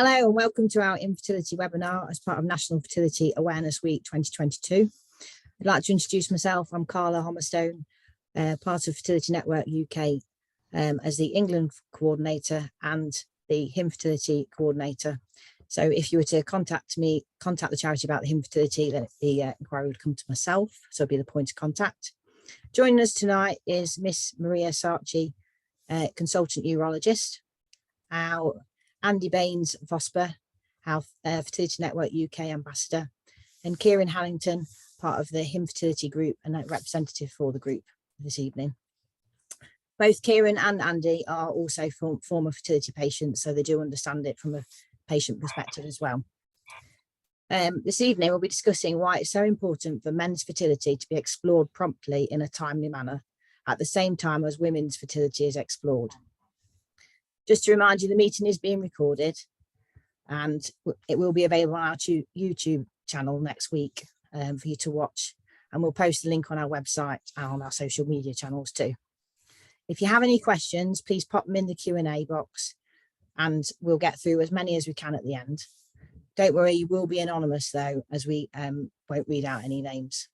Hello and welcome to our infertility webinar as part of National Fertility Awareness Week 2022. I'd like to introduce myself. I'm Carla Homerstone, part of Fertility Network UK as the England coordinator and the Infertility coordinator. So if you were to contact the charity about the infertility, then the inquiry would come to myself, so I'll be the point of contact. Joining us tonight is Miss Maria Satchi, consultant urologist, our Andy Baines-Vosper, our Fertility Network UK ambassador, and Ciaran Hannington, part of the Infertility group and a representative for the group this evening. Both Ciaran and Andy are also former fertility patients, so they do understand it from a patient perspective as well. This evening we'll be discussing why it's so important for men's fertility to be explored promptly in a timely manner, at the same time as women's fertility is explored. Just to remind you, the meeting is being recorded and it will be available on our YouTube channel next week for you to watch, and we'll post the link on our website and on our social media channels too. If you have any questions, please pop them in the Q&A box and we'll get through as many as we can at the end. Don't worry, you will be anonymous though, as we won't read out any names.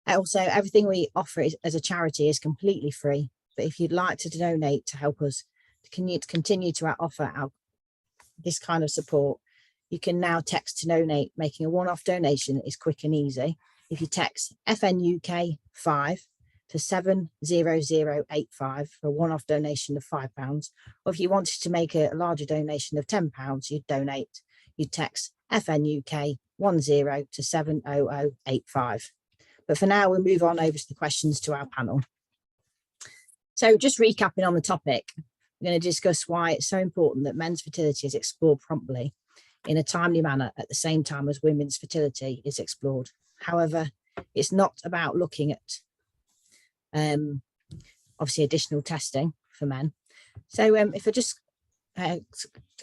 Also, everything we offer as a charity is completely free, but if you'd like to donate to help us to continue to offer this kind of support, you can now text to donate. Making a one-off donation is quick and easy. If you text FNUK 5 to 70085 for a one-off donation of £5, or if you wanted to make a larger donation of £10, you'd text FNUK 10 to 70085. But for now, we'll move on over to the questions to our panel. So just recapping on the topic, we're going to discuss why it's so important that men's fertility is explored promptly in a timely manner at the same time as women's fertility is explored. However, it's not about looking at obviously additional testing for men. So if I just have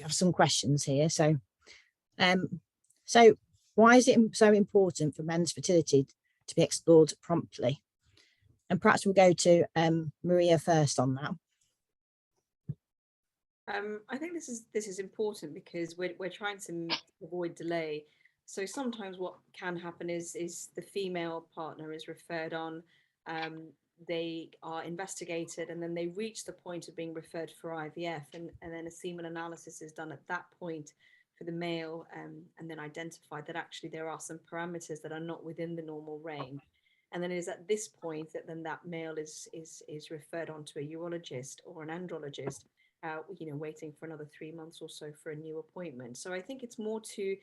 some questions here. So why is it so important for men's fertility to be explored promptly? And perhaps we'll go to Maria first on that. I think this is important because we're trying to avoid delay. So sometimes what can happen is the female partner is referred on, they are investigated, and then they reach the point of being referred for IVF, and then a semen analysis is done at that point for the male, and then identified that actually there are some parameters that are not within the normal range. And then it is at this point that then that male is referred on to a urologist or an andrologist, waiting for another 3 months or so for a new appointment. So I think it's more to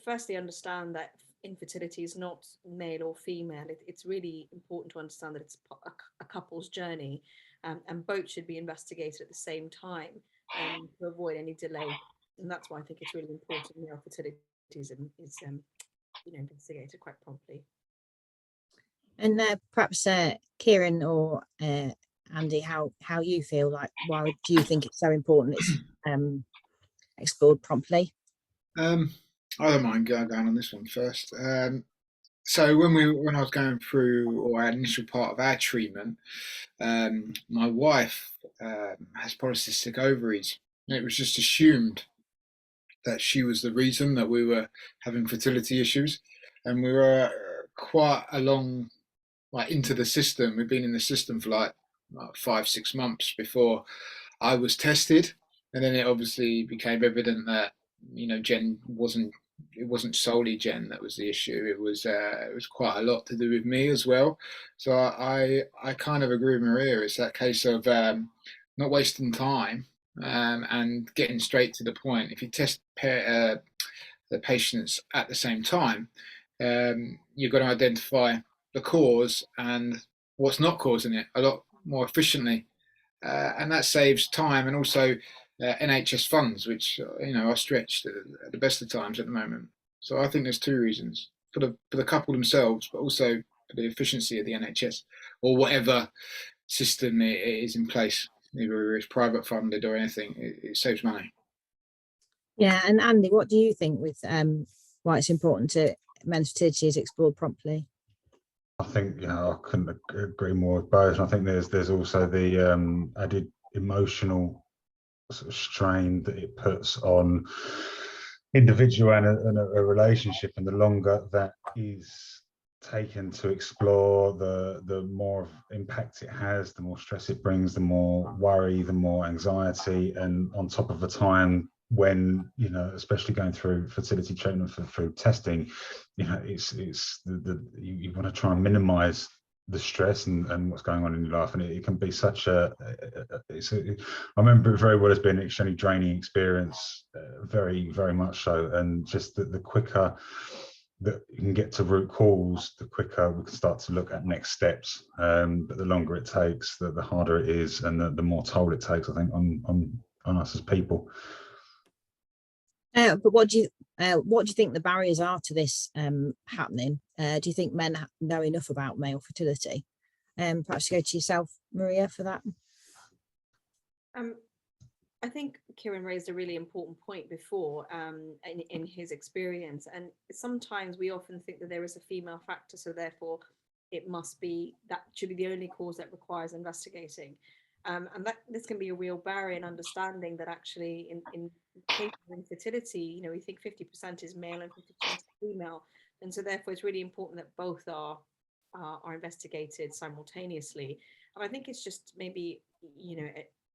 firstly understand that infertility is not male or female. It's really important to understand that it's a couple's journey, and both should be investigated at the same time to avoid any delay. And that's why I think it's really important male fertility is investigated quite promptly. And perhaps Ciaran or Andy, how you feel, like why do you think it's so important it's explored promptly? I don't mind going on this one first. So when I was going through our initial part of our treatment, my wife has polycystic ovaries, and it was just assumed that she was the reason that we were having fertility issues, and we were quite a long into the system. We've been in the system for like 5-6 months before I was tested, and then it obviously became evident that Jen wasn't solely Jen that was the issue. It was quite a lot to do with me as well. So I kind of agree with Maria. It's that case of not wasting time and getting straight to the point. If you test the patients at the same time, you're going to identify the cause and what's not causing it a lot more efficiently, and that saves time and also NHS funds, which are stretched at the best of times at the moment. So I think there's two reasons: for the couple themselves, but also for the efficiency of the NHS or whatever system it is in place, either it's private funded or anything. It saves money. Yeah, and Andy, what do you think with why it's important to men's fertility is explored promptly? I think I couldn't agree more with both. And I think there's also the added emotional sort of strain that it puts on individual and a relationship, and the longer that is taken to explore, the more impact it has, the more stress it brings, the more worry, the more anxiety, and on top of a time when, you know, especially going through fertility treatment through testing, you know, you want to try and minimize the stress and what's going on in your life, and it can be such I remember it very well as being an extremely draining experience, very much so, and just the quicker that you can get to root cause, the quicker we can start to look at next steps. But the longer it takes, the harder it is, and the more toll it takes, I think, on us as people. But what do you think the barriers are to this happening? Do you think men know enough about male fertility? Perhaps go to yourself, Maria, for that. I think Ciaran raised a really important point before in his experience, and sometimes we often think that there is a female factor, so therefore it must be, that should be the only cause that requires investigating. And that this can be a real barrier in understanding that actually in cases of infertility, you know, we think 50% is male and 50% is female, and so therefore it's really important that both are investigated simultaneously. And I think it's just maybe, you know,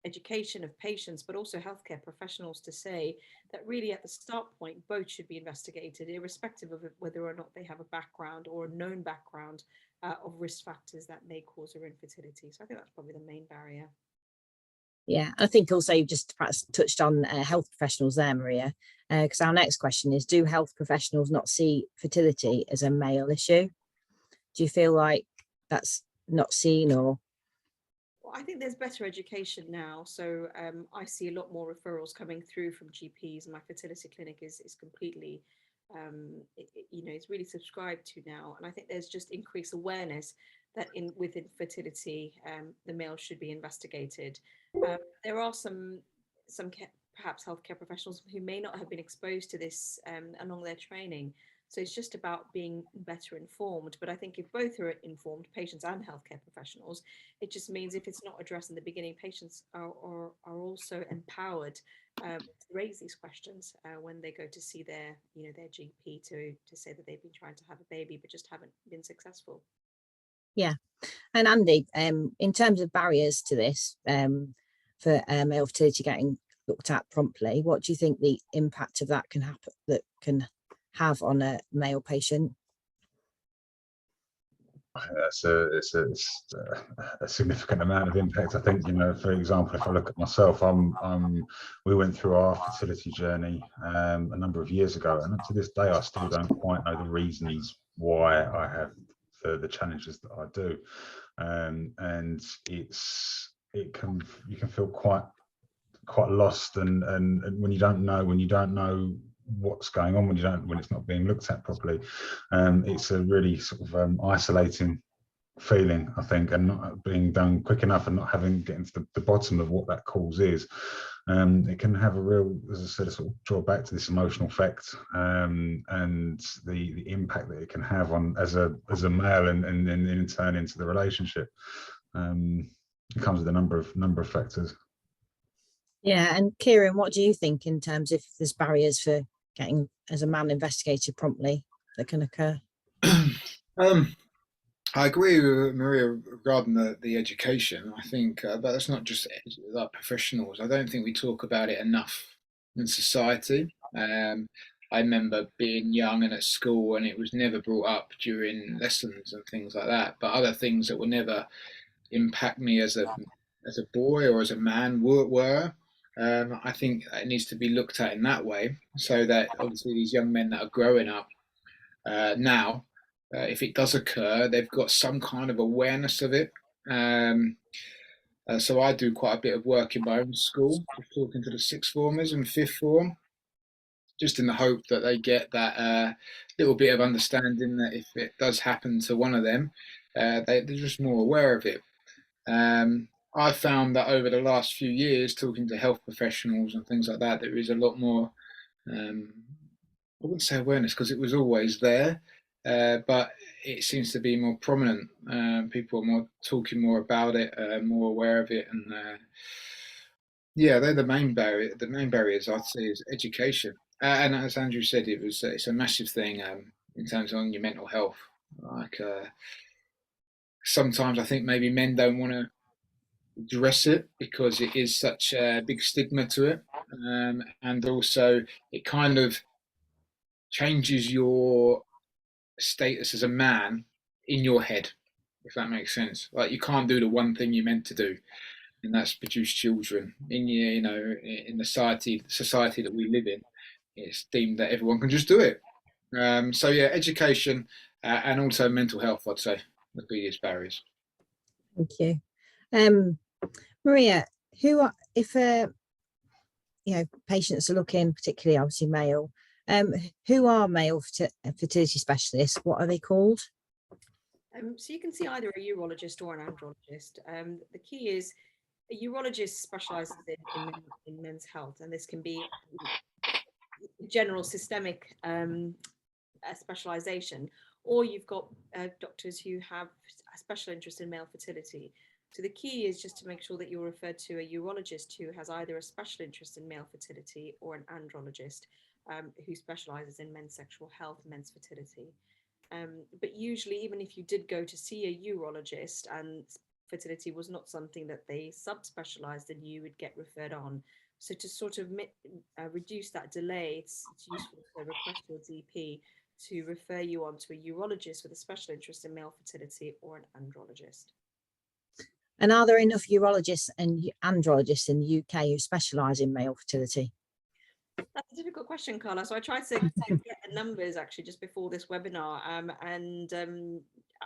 education of patients, but also healthcare professionals, to say that really at the start point, both should be investigated, irrespective of whether or not they have a background or a known background of risk factors that may cause their infertility. So I think that's probably the main barrier. Yeah, I think also you just perhaps touched on health professionals there, Maria, because our next question is, do health professionals not see fertility as a male issue? Do you feel like that's not seen, or? Well, I think there's better education now. So I see a lot more referrals coming through from GPs. My fertility clinic is completely, you know, it's really subscribed to now. And I think there's just increased awareness that with infertility, the male should be investigated. There are some perhaps healthcare professionals who may not have been exposed to this along their training. So it's just about being better informed. But I think if both are informed, patients and healthcare professionals, it just means if it's not addressed in the beginning, patients are also empowered to raise these questions when they go to see their, you know, their GP to say that they've been trying to have a baby but just haven't been successful. Yeah, and Andy, in terms of barriers to this, for male fertility getting looked at promptly, what do you think the impact of that can have on a male patient? It's a significant amount of impact. I think, you know, for example, if I look at myself, we went through our fertility journey a number of years ago, and to this day I still don't quite know the reasons why I have the challenges that I do, and you can feel quite lost, and when you don't know what's going on, when it's not being looked at properly, it's a really sort of isolating feeling, I think, and not being done quick enough and not getting to the bottom of what that cause is. It can have a real, as I said, sort of draw back to this emotional effect, and the impact that it can have on as a male, and in turn into the relationship. It comes with a number of factors. Yeah, and Ciaran, what do you think in terms of there's barriers for getting as a man investigated promptly that can occur? I agree with Maria regarding the education. I think, but that's not just like professionals. I don't think we talk about it enough in society. I remember being young and at school, and it was never brought up during lessons and things like that. But other things that will never impact me as a boy or as a man were. I think it needs to be looked at in that way, so that obviously these young men that are growing up now, if it does occur, they've got some kind of awareness of it. So I do quite a bit of work in my own school, just talking to the sixth formers and fifth form, just in the hope that they get that little bit of understanding that if it does happen to one of them, they're just more aware of it. I found that over the last few years, talking to health professionals and things like that, there is a lot more, I wouldn't say awareness because it was always there, but it seems to be more prominent. People are talking more about it, more aware of it, and Yeah, they're the main barrier. The main barriers I'd say is education, and as Andrew said, it's a massive thing in terms of your mental health. Like sometimes I think maybe men don't want to address it because it is such a big stigma to it, and also it kind of changes your status as a man in your head, if that makes sense. Like you can't do the one thing you're meant to do, and that's produce children. In the society that we live in, it's deemed that everyone can just do it. So yeah, education and also mental health, I'd say, the biggest barriers. Thank you. Maria, who are, if patients are looking, particularly obviously male, who are male fertility specialists? What are they called? So you can see either a urologist or an andrologist. The key is a urologist specializes in men's health, and this can be general systemic specialization, or you've got doctors who have a special interest in male fertility. So the key is just to make sure that you're referred to a urologist who has either a special interest in male fertility or an andrologist who specializes in men's sexual health, men's fertility. But usually, even if you did go to see a urologist and fertility was not something that they subspecialized in, you would get referred on. So to sort of reduce that delay, it's useful to request your GP to refer you on to a urologist with a special interest in male fertility or an andrologist. And are there enough urologists and andrologists in the UK who specialise in male fertility? That's a difficult question, Carla. So I tried to get the numbers actually just before this webinar, and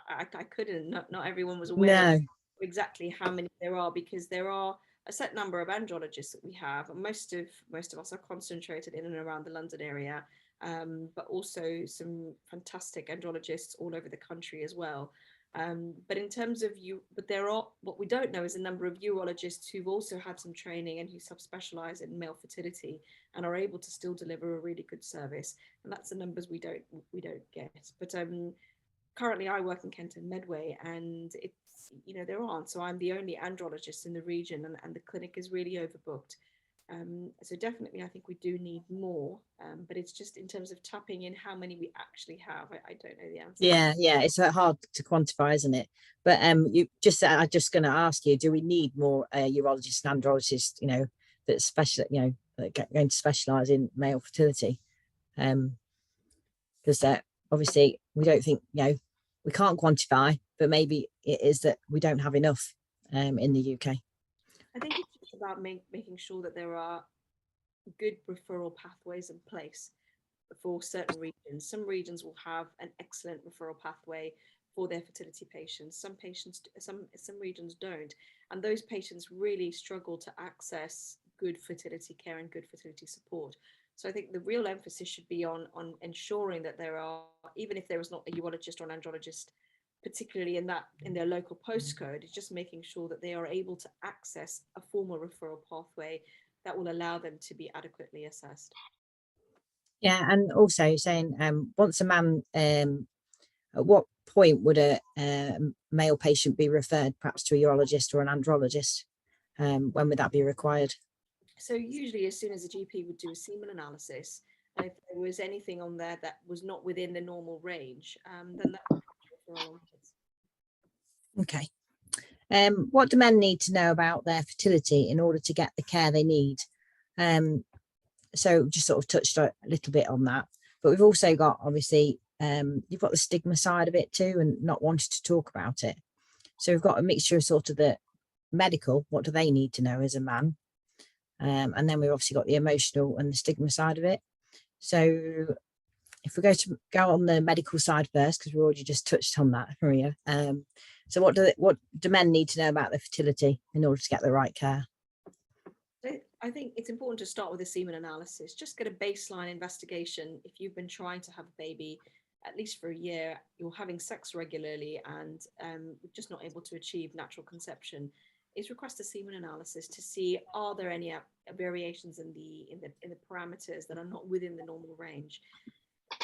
I couldn't. Not everyone was aware of exactly how many there are, because there are a set number of andrologists that we have, and most of us are concentrated in and around the London area, but also some fantastic andrologists all over the country as well. But in terms of what we don't know is a number of urologists who've also had some training and who subspecialize in male fertility and are able to still deliver a really good service. And that's the numbers we don't get. But currently I work in Kenton Medway, and it's, there aren't. So I'm the only andrologist in the region, and the clinic is really overbooked. So definitely, I think we do need more, but it's just in terms of tapping in how many we actually have. I don't know the answer. Yeah, it's hard to quantify, isn't it? But I'm just going to ask you: do we need more urologists and andrologists? That that are going to specialise in male fertility? Because obviously we don't think we can't quantify, but maybe it is that we don't have enough in the UK. I think it's just about making sure that there are good referral pathways in place for certain regions. Some regions will have an excellent referral pathway for their fertility patients. Some regions don't, and those patients really struggle to access good fertility care and good fertility support. So I think the real emphasis should be on ensuring that there are, even if there is not a urologist or an andrologist particularly in their local postcode, it's just making sure that they are able to access a formal referral pathway that will allow them to be adequately assessed. Yeah, and also saying once a man, at what point would a male patient be referred perhaps to a urologist or an andrologist? When would that be required? So usually as soon as a GP would do a semen analysis, and if there was anything on there that was not within the normal range, then that would be referral onwards. Okay. What do men need to know about their fertility in order to get the care they need? So just sort of touched a little bit on that, but we've also got, obviously, you've got the stigma side of it too, and not wanting to talk about it. So we've got a mixture of sort of the medical, what do they need to know as a man? And then we've obviously got the emotional and the stigma side of it. So if we go on the medical side first, because we already just touched on that, Maria. So what do men need to know about their fertility in order to get the right care? I think it's important to start with a semen analysis. Just get a baseline investigation. If you've been trying to have a baby at least for a year, you're having sex regularly, and just not able to achieve natural conception, is request a semen analysis to see, are there any variations in the parameters that are not within the normal range.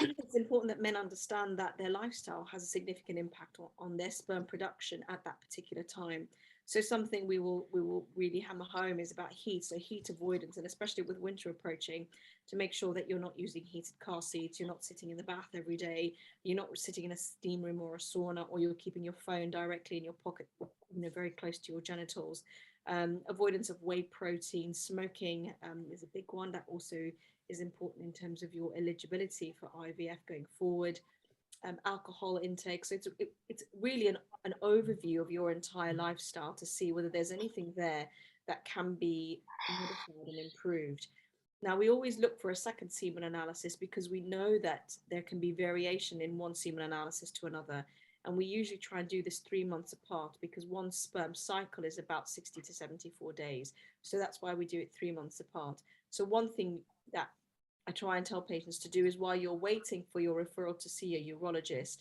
It's important that men understand that their lifestyle has a significant impact on their sperm production at that particular time. So something we will really hammer home is about heat, so heat avoidance, and especially with winter approaching, to make sure that you're not using heated car seats, you're not sitting in the bath every day, you're not sitting in a steam room or a sauna, or you're keeping your phone directly in your pocket, very close to your genitals. Avoidance of whey protein, smoking is a big one that also is important in terms of your eligibility for IVF going forward. Alcohol intake. So it's really an overview of your entire lifestyle to see whether there's anything there that can be modified and improved. Now, we always look for a second semen analysis because we know that there can be variation in one semen analysis to another. And we usually try and do this 3 months apart because one sperm cycle is about 60 to 74 days. So that's why we do it 3 months apart. So one thing that I try and tell patients to do is, while you're waiting for your referral to see a urologist,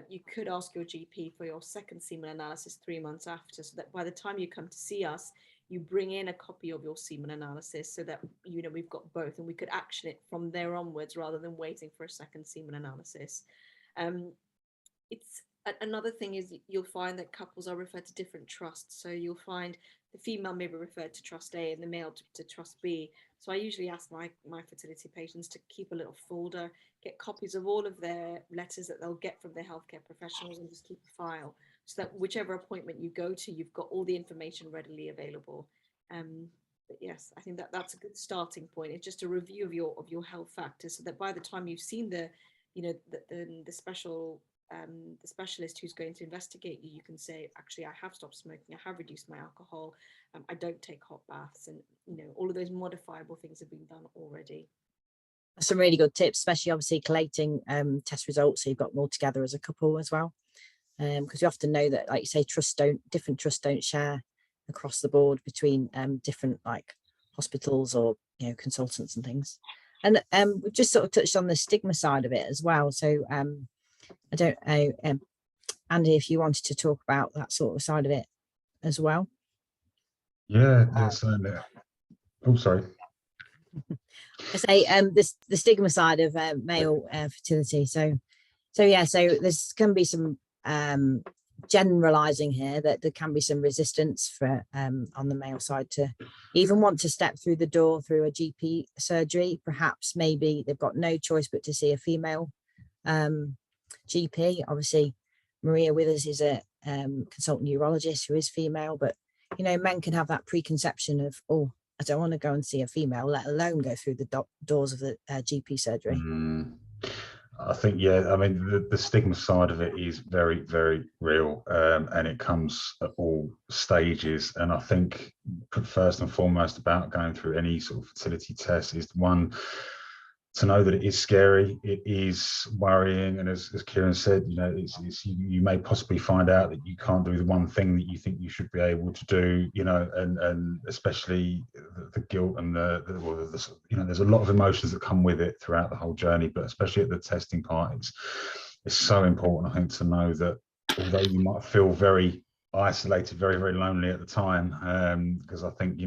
you could ask your GP for your second semen analysis 3 months after, so that by the time you come to see us, you bring in a copy of your semen analysis so that, we've got both and we could action it from there onwards rather than waiting for a second semen analysis. It's another thing is you'll find that couples are referred to different trusts. So you'll find the female may be referred to trust A and the male to trust B. So I usually ask my fertility patients to keep a little folder, get copies of all of their letters that they'll get from their healthcare professionals, and just keep a file so that whichever appointment you go to, you've got all the information readily available. But yes, I think that's a good starting point. It's just a review of your health factors, so that by the time you've seen the specialist who's going to investigate you, you can say, actually, I have stopped smoking, I have reduced my alcohol, I don't take hot baths, and all of those modifiable things have been done already. Some really good tips, especially obviously collating test results, so you've got them all together as a couple as well, because you often know that, like you say, different trusts don't share across the board between different like hospitals or consultants and things. And we've just sort of touched on the stigma side of it as well, so I don't know, Andy, if you wanted to talk about that sort of side of it as well. Yeah, certainly. Oh, sorry. I say the stigma side of male fertility. So there's can be some generalizing here, that there can be some resistance for on the male side to even want to step through the door through a GP surgery. Perhaps maybe they've got no choice but to see a female GP. Obviously, Maria with us is a consultant urologist who is female, but men can have that preconception of, oh, I don't want to go and see a female, let alone go through the doors of the GP surgery. I think, yeah, I mean, the stigma side of it is very, very real, and it comes at all stages. And I think first and foremost about going through any sort of fertility test is, one, to know that it is scary, it is worrying, and as Ciaran said, you may possibly find out that you can't do the one thing that you think you should be able to do, and especially the guilt and there's a lot of emotions that come with it throughout the whole journey, but especially at the testing part, it's so important, I think, to know that although you might feel very isolated, very, very lonely at the time, because I think,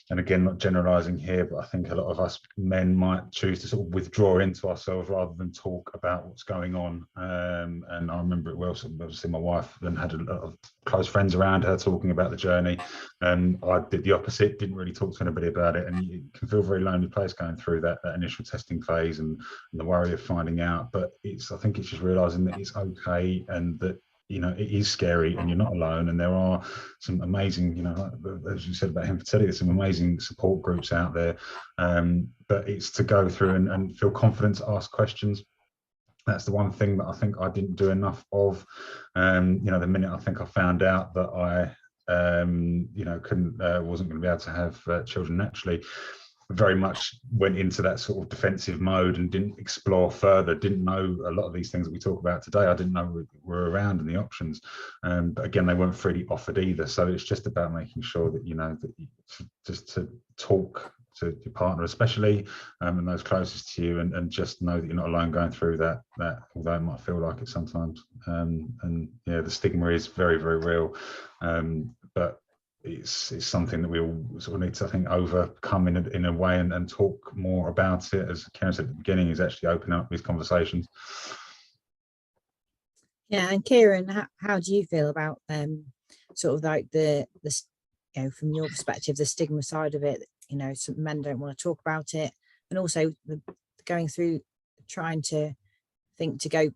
and again, not generalizing here, but I think a lot of us men might choose to sort of withdraw into ourselves rather than talk about what's going on. And I remember it well. So obviously my wife then had a lot of close friends around her talking about the journey, and I did the opposite, didn't really talk to anybody about it. And you can feel a very lonely place going through that initial testing phase and the worry of finding out. But I think it's just realizing that it's okay, and that it is scary and you're not alone, and there are some amazing, as you said about infertility, there's some amazing support groups out there, but it's to go through and feel confident to ask questions. That's the one thing that I think I didn't do enough of. The minute I think I found out that I wasn't going to be able to have children naturally, very much went into that sort of defensive mode and didn't explore further, didn't know a lot of these things that we talk about today. I didn't know were around in the options, but again, they weren't freely offered either. So it's just about making sure that just to talk to your partner especially, and those closest to you, and just know that you're not alone going through that although it might feel like it sometimes. And yeah, the stigma is very, very real, but it's something that we all sort of need to, I think, overcome in a way and talk more about it. As Ciaran said at the beginning, is actually opening up these conversations. Yeah, and Ciaran, how do you feel about sort of like the from your perspective, the stigma side of it, some men don't want to talk about it, and also the going through, trying to think to go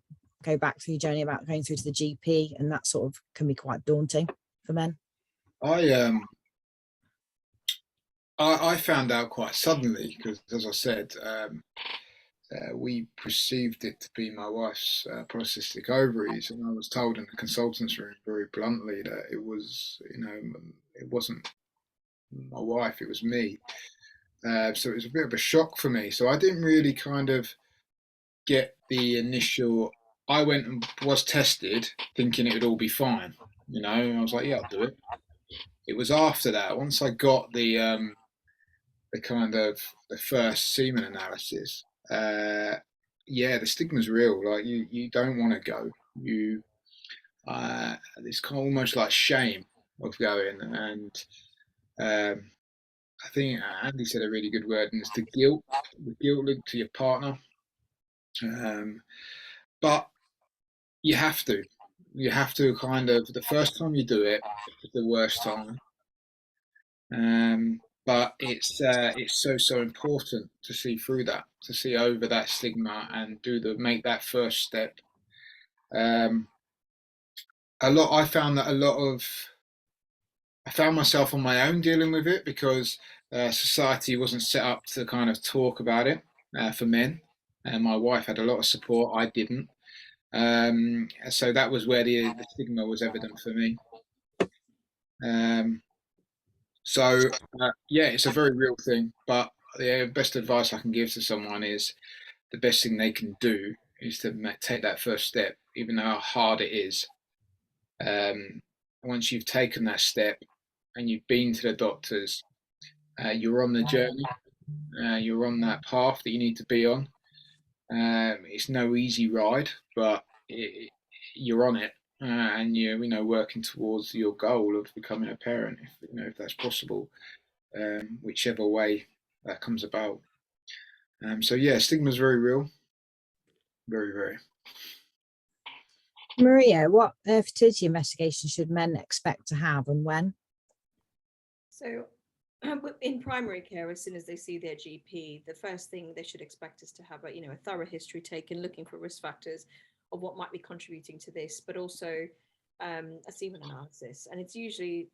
back through your journey about going through to the GP, and that sort of can be quite daunting for men. I found out quite suddenly because, as I said, we perceived it to be my wife's polycystic ovaries, and I was told in the consultants room very bluntly that it was, it wasn't my wife, it was me. So it was a bit of a shock for me. So I didn't really kind of get the initial. I went and was tested, thinking it would all be fine. I was like, yeah, I'll do it. It was after that, once I got the kind of the first semen analysis. Yeah, the stigma's real. Like you don't want to go. It's kind of almost like shame of going, and I think Andy said a really good word, and it's the guilt linked to your partner. But you have to kind of, the first time you do it is the worst time. But it's so important to see through that, to see over that stigma and make that first step. I found myself on my own dealing with it because society wasn't set up to kind of talk about it for men. And my wife had a lot of support. I didn't. So that was where the stigma was evident for me. Yeah, it's a very real thing. But the best advice I can give to someone is the best thing they can do is to take that first step, even though how hard it is. Once you've taken that step and you've been to the doctors, you're on the journey, you're on that path that you need to be on. It's no easy ride, but you're on it, and you're working towards your goal of becoming a parent, if that's possible, whichever way that comes about. So yeah, stigma is very real, very, very. Maria, what fertility investigation should men expect to have, and when? So in primary care, as soon as they see their GP, the first thing they should expect is to have a thorough history taken, looking for risk factors of what might be contributing to this, but also a semen analysis. And it's usually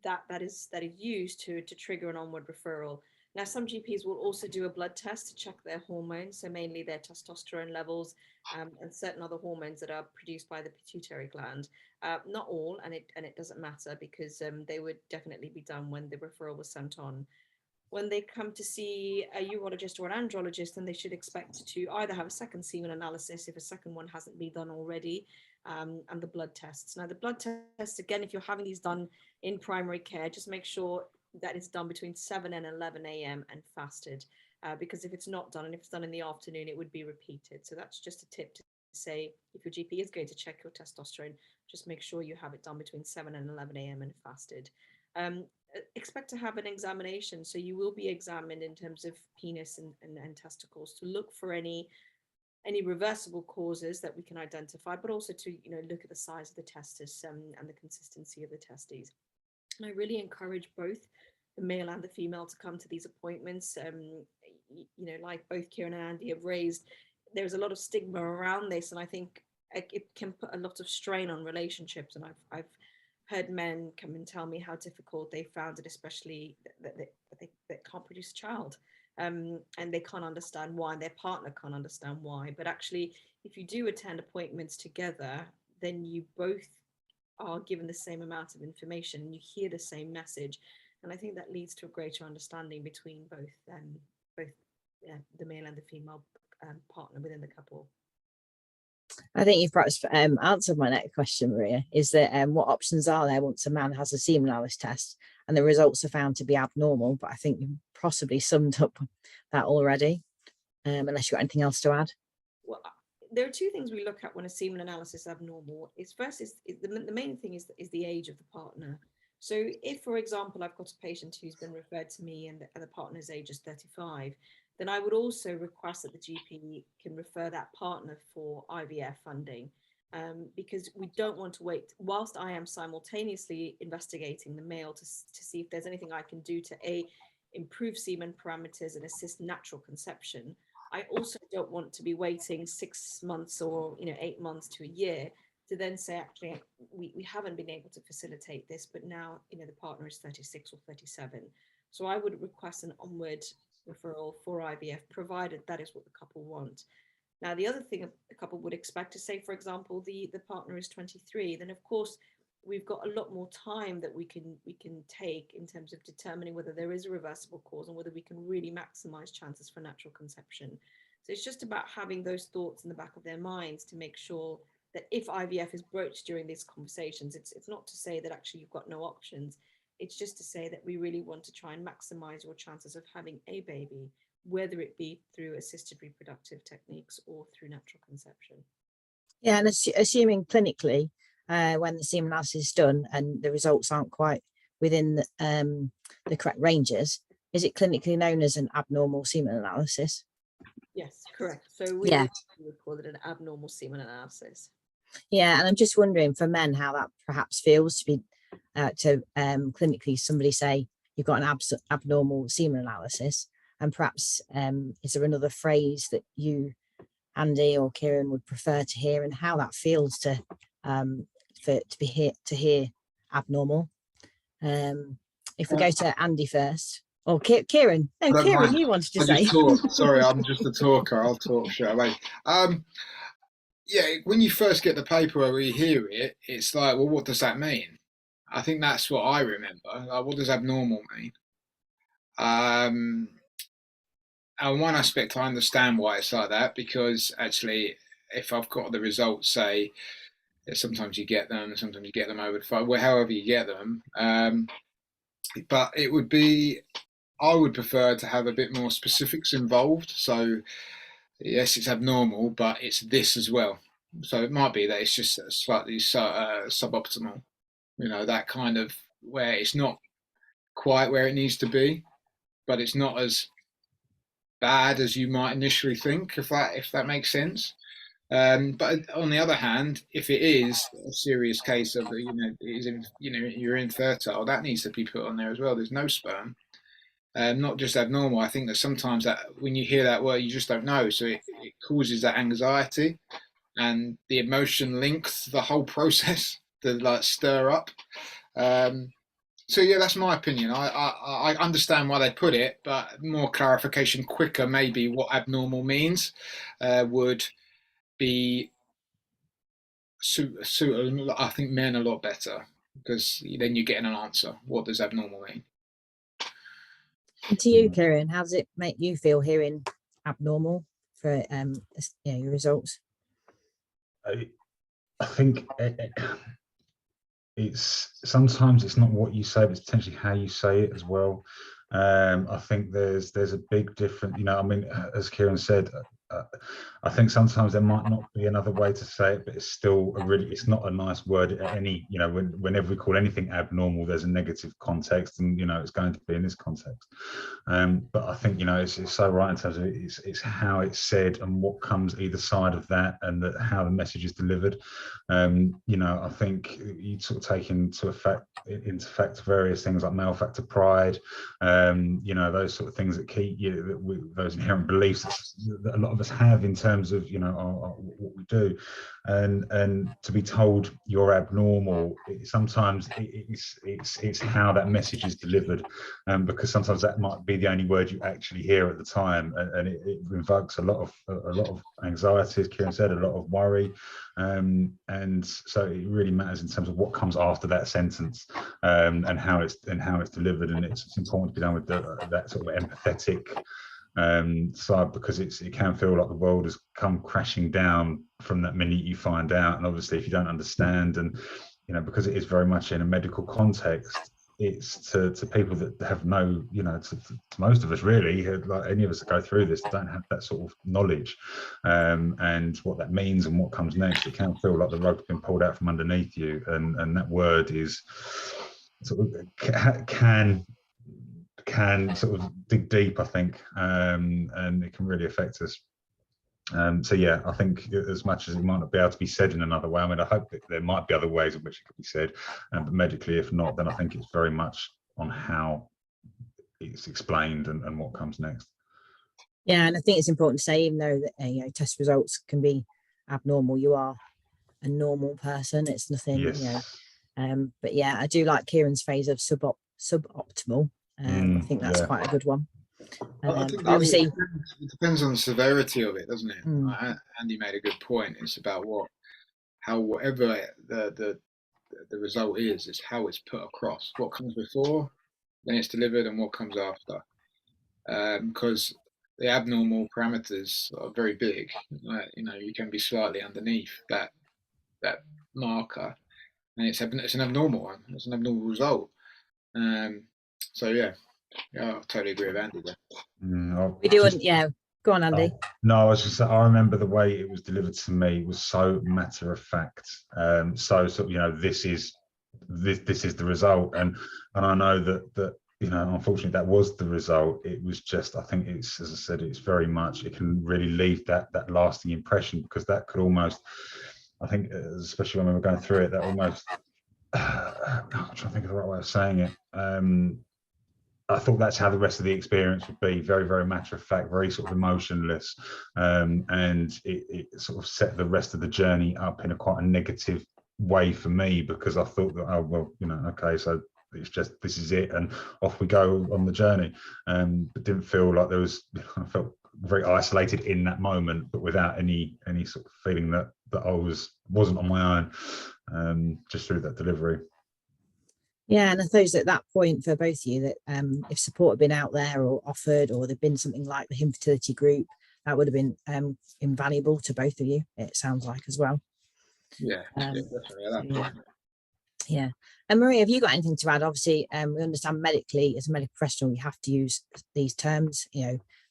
that is used to trigger an onward referral. Now, some GPs will also do a blood test to check their hormones, so mainly their testosterone levels and certain other hormones that are produced by the pituitary gland. Not all, and it doesn't matter because they would definitely be done when the referral was sent on. When they come to see a urologist or an andrologist, then they should expect to either have a second semen analysis if a second one hasn't been done already, and the blood tests. Now, the blood tests, again, if you're having these done in primary care, just make sure that it's done between 7 and 11 a.m. and fasted, because if it's not done, and if it's done in the afternoon, it would be repeated. So that's just a tip to say, if your GP is going to check your testosterone, just make sure you have it done between 7 and 11 a.m. and fasted. Expect to have an examination, so you will be examined in terms of penis and testicles to look for any reversible causes that we can identify, but also to look at the size of the testis and the consistency of the testes. And I really encourage both the male and the female to come to these appointments. Like both Ciaran and Andy have raised, there's a lot of stigma around this, and I think it can put a lot of strain on relationships. And I've heard men come and tell me how difficult they found it, especially that they can't produce a child, and they can't understand why, and their partner can't understand why. But actually, if you do attend appointments together, then you both are given the same amount of information and you hear the same message, and I think that leads to a greater understanding between both the male and the female partner within the couple. I think you've perhaps answered my next question, Maria, is that what options are there once a man has a semen analysis test and the results are found to be abnormal? But I think you've possibly summed up that already, unless you've got anything else to add. Well, there are two things we look at when a semen analysis is abnormal. The main thing is the age of the partner. So if, for example, I've got a patient who's been referred to me and the partner's age is 35, then I would also request that the GP can refer that partner for IVF funding. because we don't want to wait whilst I am simultaneously investigating the male to see if there's anything I can do to improve semen parameters and assist natural conception. I also don't want to be waiting 6 months or 8 months to a year to then say, actually, we haven't been able to facilitate this, but now the partner is 36 or 37. So I would request an onward referral for IVF, provided that is what the couple want. Now, the other thing a couple would expect is, say, for example, the partner is 23, then of course we've got a lot more time that we can take in terms of determining whether there is a reversible cause and whether we can really maximize chances for natural conception. So it's just about having those thoughts in the back of their minds to make sure that if IVF is broached during these conversations, it's not to say that actually you've got no options. It's just to say that we really want to try and maximize your chances of having a baby, whether it be through assisted reproductive techniques or through natural conception. Yeah, and assuming clinically, when the semen analysis is done and the results aren't quite within the correct ranges, is it clinically known as an abnormal semen analysis? Yes, correct. So we would call it an abnormal semen analysis. Yeah, and I'm just wondering for men how that perhaps feels to be clinically somebody say you've got an abnormal semen analysis, and perhaps is there another phrase that you, Andy or Ciaran, would prefer to hear, and how that feels to hear abnormal. If we go to Andy first, or Ciaran. No, Ciaran, you wanted to say. Sorry, I'm just a talker. I'll talk straight away. Yeah, when you first get the paper where we hear it, it's like, well, what does that mean? I think that's what I remember. Like, what does abnormal mean? And one aspect, I understand why it's like that, because actually, if I've got the results, say, sometimes you get them over the phone, however you get them. But it would be, I would prefer to have a bit more specifics involved. So, yes, it's abnormal, but it's this as well. So it might be that it's just slightly suboptimal, that kind of where it's not quite where it needs to be, but it's not as bad as you might initially think, if that makes sense. But on the other hand, if it is a serious case of you're infertile, that needs to be put on there as well. There's no sperm. Not just abnormal. I think that sometimes that when you hear that word, you just don't know. So it causes that anxiety and the emotion links the whole process to stir up. So yeah, that's my opinion. I understand why they put it, but more clarification quicker, maybe what abnormal means would be suit I think men a lot better, because then you're getting an answer. What does abnormal mean? And to you, Ciaran, how does it make you feel hearing abnormal for your results? I think it's sometimes it's not what you say, but it's potentially how you say it as well. I think there's a big difference. I mean, as Ciaran said, I think sometimes there might not be another way to say it, but it's still it's not a nice word at any, whenever we call anything abnormal, there's a negative context, and it's going to be in this context. But I think it's so right in terms of it's how it's said and what comes either side of that, and how the message is delivered. I think you sort of take into effect various things like male factor pride, those sort of things that keep those inherent beliefs that a lot of us have in terms of what we do, and to be told you're abnormal, sometimes it's how that message is delivered, because sometimes that might be the only word you actually hear at the time, and it invokes a lot of anxiety, as Ciaran said, a lot of worry, and so it really matters in terms of what comes after that sentence, and how it's delivered, and it's important to be done with that sort of empathetic side, because it can feel like the world has come crashing down from that minute you find out. And obviously, if you don't understand, and because it is very much in a medical context, it's to people that have no, to most of us really, like any of us that go through this, don't have that sort of knowledge, and what that means and what comes next. It can feel like the rug's been pulled out from underneath you, and that word is sort of can sort of dig deep, I think, and it can really affect us. So yeah, I think as much as it might not be able to be said in another way, I mean, I hope that there might be other ways in which it could be said, but medically, if not, then I think it's very much on how it's explained and what comes next. Yeah, and I think it's important to say, even though that test results can be abnormal, you are a normal person. It's nothing, Yes. But yeah, I do like Kieran's phrase of suboptimal. I think that's quite a good one. I think Obviously, it depends on the severity of it, doesn't it? Andy made a good point. It's about whatever the result is how it's put across. What comes before, then it's delivered, and what comes after. Because the abnormal parameters are very big. You can be slightly underneath that marker, and it's an abnormal one. It's an abnormal result. So yeah, I totally agree with Andy there. we do, yeah. Go on, Andy. No, I was just. I remember the way it was delivered to me was so matter of fact. So this is the result, and I know that unfortunately that was the result. It was just, I think it's, as I said, it's very much, it can really leave that lasting impression, because that could almost, I think, especially when we were going through it, that almost, I'm trying to think of the right way of saying it. I thought that's how the rest of the experience would be, very, very matter of fact, very sort of emotionless, and it sort of set the rest of the journey up in quite a negative way for me, because I thought that, oh well, okay, so it's just, this is it, and off we go on the journey. But didn't feel like there was, I felt very isolated in that moment, but without any sort of feeling that I wasn't on my own, just through that delivery. Yeah, and I suppose at that point for both of you, that if support had been out there or offered, or there'd been something like the infertility group, that would have been invaluable to both of you, it sounds like, as well. Yeah, definitely at that point. Yeah. And Maria, have you got anything to add? Obviously, we understand medically, as a medical professional, you have to use these terms,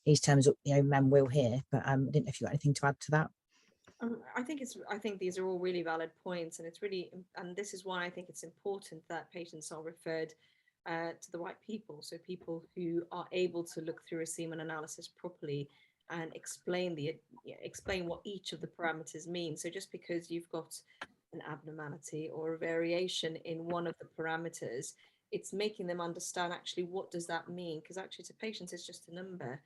these terms, men will hear, but I didn't know if you got anything to add to that. I think these are all really valid points, and and this is why I think it's important that patients are referred to the right people. So people who are able to look through a semen analysis properly and explain what each of the parameters mean. So just because you've got an abnormality or a variation in one of the parameters, it's making them understand actually what does that mean, because actually to patients it's just a number.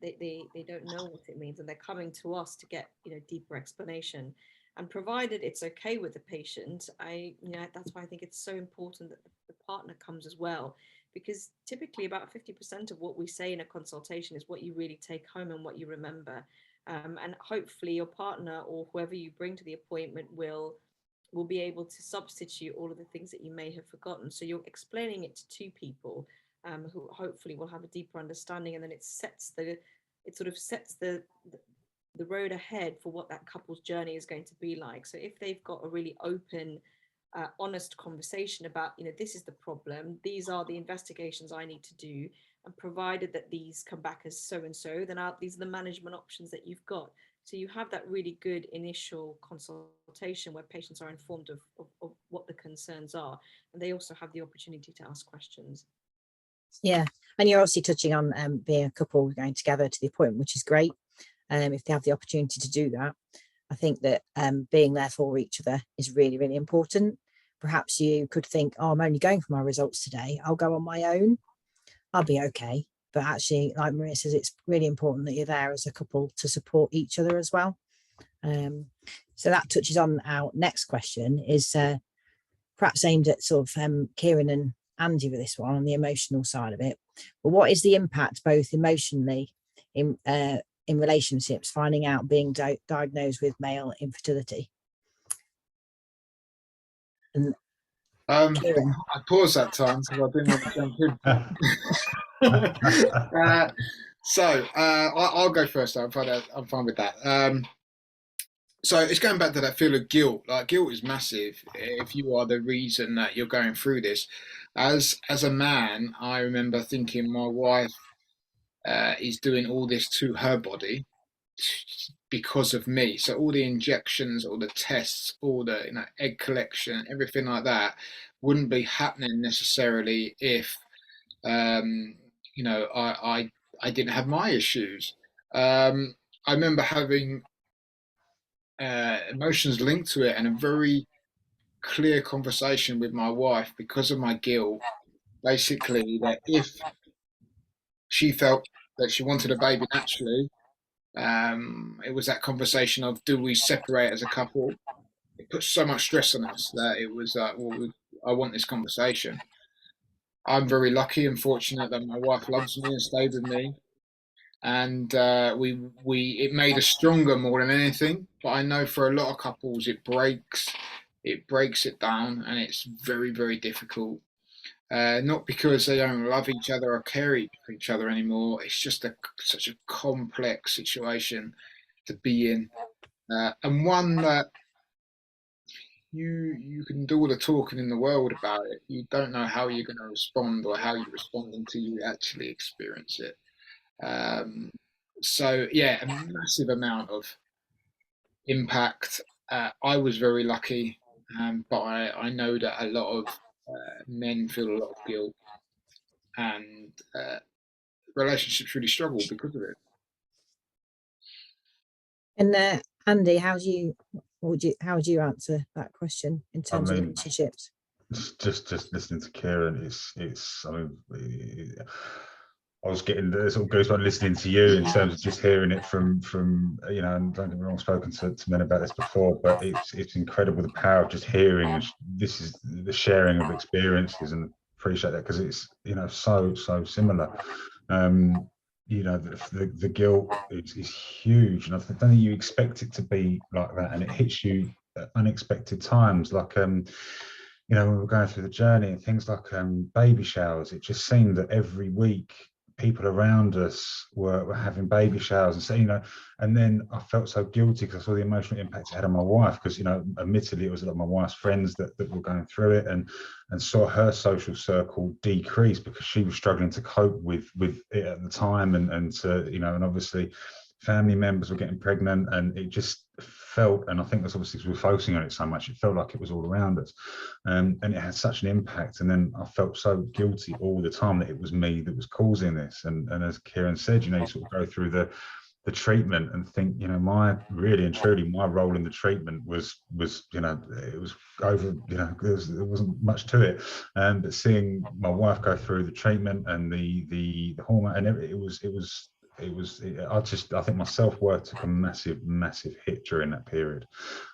They don't know what it means, and they're coming to us to get deeper explanation. And provided it's okay with the patient, that's why I think it's so important that the partner comes as well, because typically about 50% of what we say in a consultation is what you really take home and what you remember. And hopefully your partner or whoever you bring to the appointment will be able to substitute all of the things that you may have forgotten. So you're explaining it to two people who hopefully will have a deeper understanding, and then it sort of sets the road ahead for what that couple's journey is going to be like. So if they've got a really open, honest conversation about, this is the problem, these are the investigations I need to do, and provided that these come back as so and so, then these are the management options that you've got. So you have that really good initial consultation where patients are informed of what the concerns are, and they also have the opportunity to ask questions. Yeah, and you're obviously touching on being a couple going together to the appointment, which is great. If they have the opportunity to do that, I think that being there for each other is really, really important. Perhaps you could think, oh, I'm only going for my results today, I'll go on my own, I'll be okay. But actually, like Maria says, it's really important that you're there as a couple to support each other as well. So that touches on our next question, is perhaps aimed at sort of Ciaran and Andy with this one, on the emotional side of it. But what is the impact, both emotionally in relationships, finding out being diagnosed with male infertility? And I paused that time because I didn't want to jump in. So I'll go first. I'm fine with that. So it's going back to that feel of guilt. Like, guilt is massive if you are the reason that you're going through this. As a man, I remember thinking my wife is doing all this to her body because of me. So all the injections, all the tests, all the egg collection, everything like that wouldn't be happening necessarily if I didn't have my issues. I remember having emotions linked to it and a very clear conversation with my wife because of my guilt. Basically, that if she felt that she wanted a baby naturally, it was that conversation of, do we separate as a couple? It put so much stress on us that it was like, well, I want this conversation. I'm very lucky and fortunate that my wife loves me and stayed with me, and we it made us stronger more than anything. But I know for a lot of couples, it breaks it down, and it's very, very difficult. Not because they don't love each other or care for each other anymore. It's just such a complex situation to be in, and one that you can do all the talking in the world about it. You don't know how you're going to respond or how you respond until you actually experience it. Um, so yeah, a massive amount of impact. I was very lucky, but I know that a lot of men feel a lot of guilt, and relationships really struggle because of it. And Andy, how would you answer that question in terms of mean, relationships? just listening to Ciaran, it's I mean, I was getting, it sort of goes by listening to you in terms of just hearing it from you know, and don't get me wrong, I've spoken to men about this before, but it's incredible the power of just hearing, and this is the sharing of experiences, and appreciate that because it's, you know, so similar. You know, the guilt is huge, and I don't think you expect it to be like that, and it hits you at unexpected times, like you know, when we're going through the journey and things like baby showers, it just seemed that every week people around us were having baby showers, and so, you know, and then I felt so guilty because I saw the emotional impact it had on my wife, because, you know, admittedly it was like my wife's friends that were going through it, and saw her social circle decrease because she was struggling to cope with it at the time, and to, you know, and obviously family members were getting pregnant, and it just felt, and I think that's obviously because we're focusing on it so much, it felt like it was all around us, and it had such an impact. And then I felt so guilty all the time that it was me that was causing this. And as Ciaran said, you know, you sort of go through the treatment and think, you know, my really and truly my role in the treatment was, you know, it was over, you know, there wasn't much to it, but seeing my wife go through the treatment and the hormone and I think my self-worth took a massive hit during that period.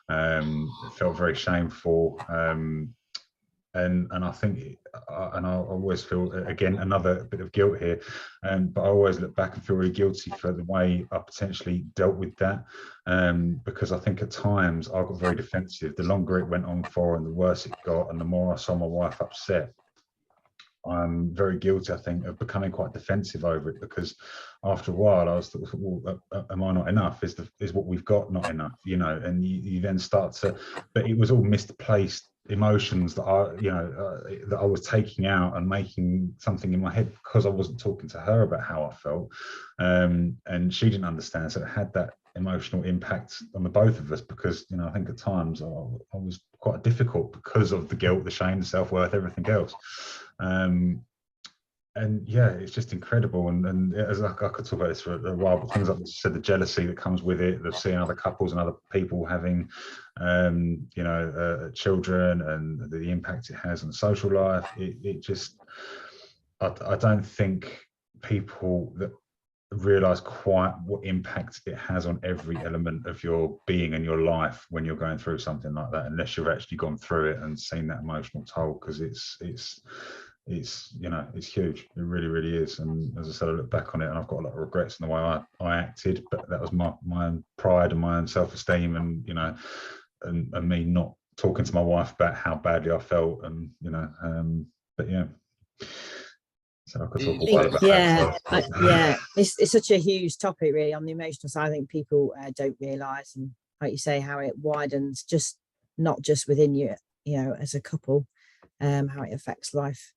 It felt very shameful, and I think, and I always feel, again, another bit of guilt here, but I always look back and feel really guilty for the way I potentially dealt with that, because I think at times I got very defensive. The longer it went on for and the worse it got, and the more I saw my wife upset, I'm very guilty, I think, of becoming quite defensive over it, because after a while I was thought, well, am I not enough? Is what we've got not enough? You know, and you then start to, but it was all misplaced emotions that that I was taking out and making something in my head because I wasn't talking to her about how I felt, and she didn't understand, so it had that emotional impact on the both of us, because, you know, I think at times I was quite difficult because of the guilt, the shame, the self-worth, everything else. And yeah, it's just incredible, and as I could talk about this for a while, but things like you said, the jealousy that comes with it, of seeing other couples and other people having you know, children, and the impact it has on social life, it just, I don't think people that realize quite what impact it has on every element of your being and your life when you're going through something like that, unless you've actually gone through it and seen that emotional toll, because it's you know, it's huge. It really is. And as I said, I look back on it and I've got a lot of regrets in the way I acted, but that was my own pride and my own self-esteem, and, you know, and me not talking to my wife about how badly I felt, and, you know, but yeah. So I could talk a while about that. Yeah, it's such a huge topic, really, on the emotional side. I think people don't realise, and like you say, how it widens, just not just within you, you know, as a couple, how it affects life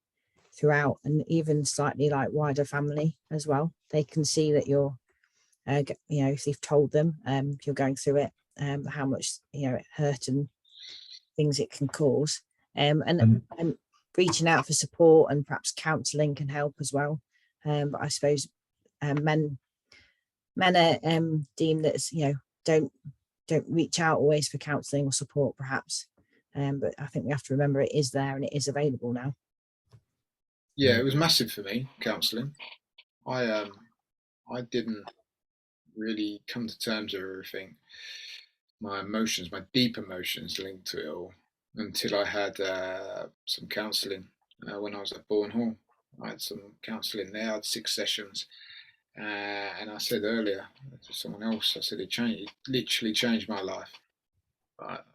throughout, and even slightly like wider family as well. They can see that you're, you know, if you've told them you're going through it, how much, you know, hurt and things it can cause, and reaching out for support and perhaps counselling can help as well. But I suppose men men are deemed that, don't reach out always for counselling or support, perhaps. But I think we have to remember it is there and it is available now. Yeah, it was massive for me, counselling. I didn't really come to terms with everything, my emotions, my deep emotions linked to it all, until I had some counselling when I was at Bourne Hall. I had some counselling there. I had 6 sessions, and I said earlier to someone else, I said it literally changed my life.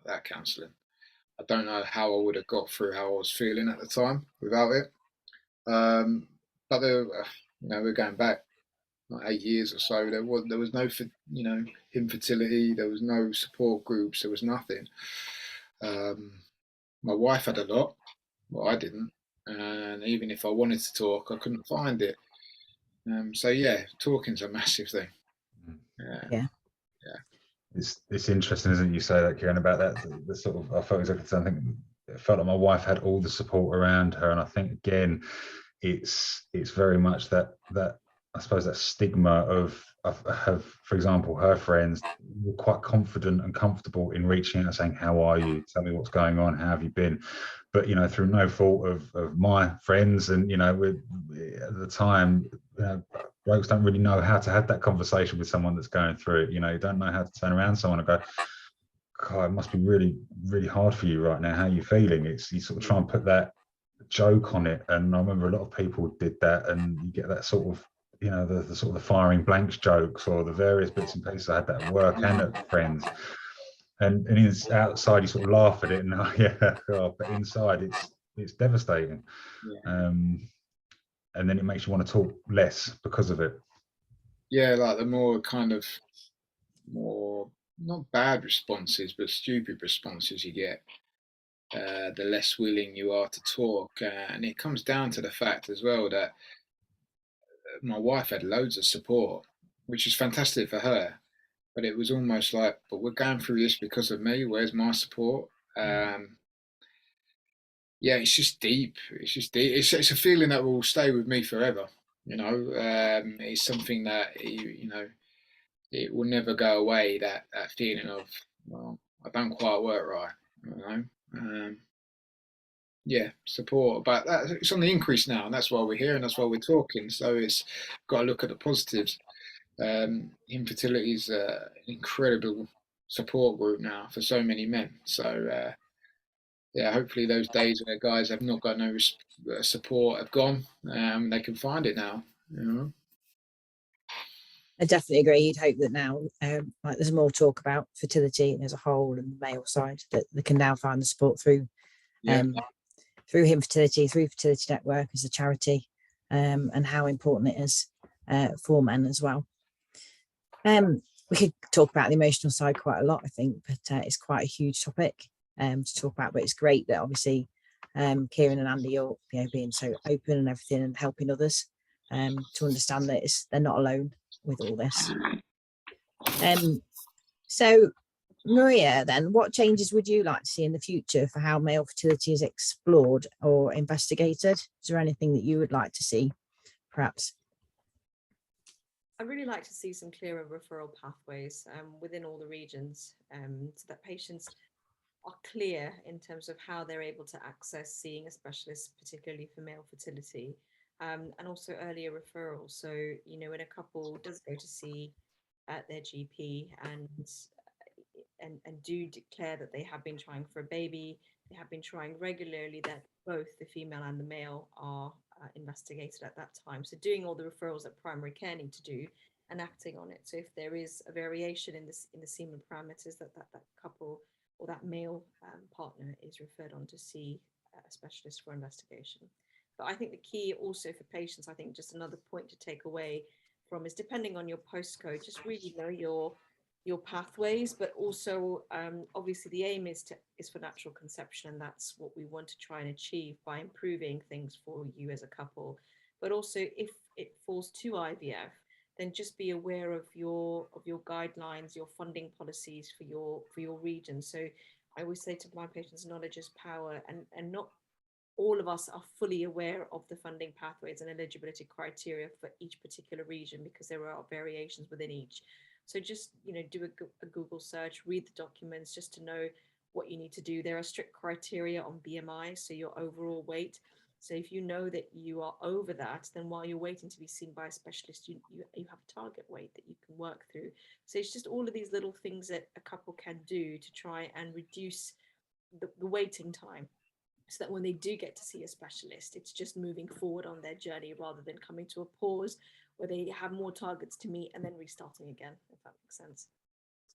That counselling. I don't know how I would have got through how I was feeling at the time without it. But we're going back like 8 years or so. There was no infertility. There was no support groups. There was nothing. My wife had a lot, but I didn't. And even if I wanted to talk, I couldn't find it. So yeah, talking's a massive thing. Yeah. It's interesting, isn't it? You say that, Ciaran, about that. The sort of, I felt exactly the same thing. It felt like my wife had all the support around her, and I think again, it's very much that I suppose that stigma of for example, her friends were quite confident and comfortable in reaching out and saying, "How are you? Tell me what's going on. How have you been?" But through no fault of my friends, and at the time, blokes don't really know how to have that conversation with someone that's going through it. You don't know how to turn around someone and go, "God, it must be really, really hard for you right now. How are you feeling?" You sort of try and put that joke on it, and I remember a lot of people did that, and you get that sort of the sort of the firing blanks jokes, or the various bits and pieces I had that at work and at friends, and outside you sort of laugh at it, and but inside it's devastating. And then it makes you want to talk less because of it. Yeah, like the more not bad responses but stupid responses you get, the less willing you are to talk. And it comes down to the fact as well that my wife had loads of support, which is fantastic for her. But it was almost like, but we're going through this because of me. Where's my support? Yeah, it's just deep. It's just deep. It's a feeling that will stay with me forever. It's something that it will never go away. That feeling of, well, I don't quite work right. Yeah, support, but it's on the increase now, and that's why we're here, and that's why we're talking. So it's got to look at the positives. Infertility is an incredible support group now for so many men. So yeah, hopefully those days where guys have not got no support have gone. They can find it now. I definitely agree. You'd hope that now, like there's more talk about fertility as a whole and the male side, that they can now find the support through Infertility, through Fertility Network as a charity, and how important it is for men as well. We could talk about the emotional side quite a lot, I think, but it's quite a huge topic to talk about. But it's great that obviously Ciaran and Andy are being so open and everything, and helping others to understand that they're not alone with all this. So Maria, then, what changes would you like to see in the future for how male fertility is explored or investigated? Is there anything that you would like to see, perhaps? I'd really like to see some clearer referral pathways within all the regions, so that patients are clear in terms of how they're able to access seeing a specialist, particularly for male fertility, and also earlier referrals. So, when a couple does go to see their GP and do declare that they have been trying for a baby, they have been trying regularly, that both the female and the male are investigated at that time. So doing all the referrals that primary care need to do and acting on it. So if there is a variation in the semen parameters, that couple or that male partner is referred on to see a specialist for investigation. But I think the key also for patients, I think just another point to take away from is, depending on your postcode, just really know your pathways, but also obviously the aim is for natural conception, and that's what we want to try and achieve by improving things for you as a couple. But also, if it falls to IVF, then just be aware of your guidelines, your funding policies for your region. So I always say to my patients, knowledge is power, and not all of us are fully aware of the funding pathways and eligibility criteria for each particular region, because there are variations within each. So just, do a Google search, read the documents just to know what you need to do. There are strict criteria on BMI, so your overall weight. So if you know that you are over that, then while you're waiting to be seen by a specialist, you have a target weight that you can work through. So it's just all of these little things that a couple can do to try and reduce the waiting time, so that when they do get to see a specialist, it's just moving forward on their journey rather than coming to a pause where they have more targets to meet and then restarting again, if that makes sense.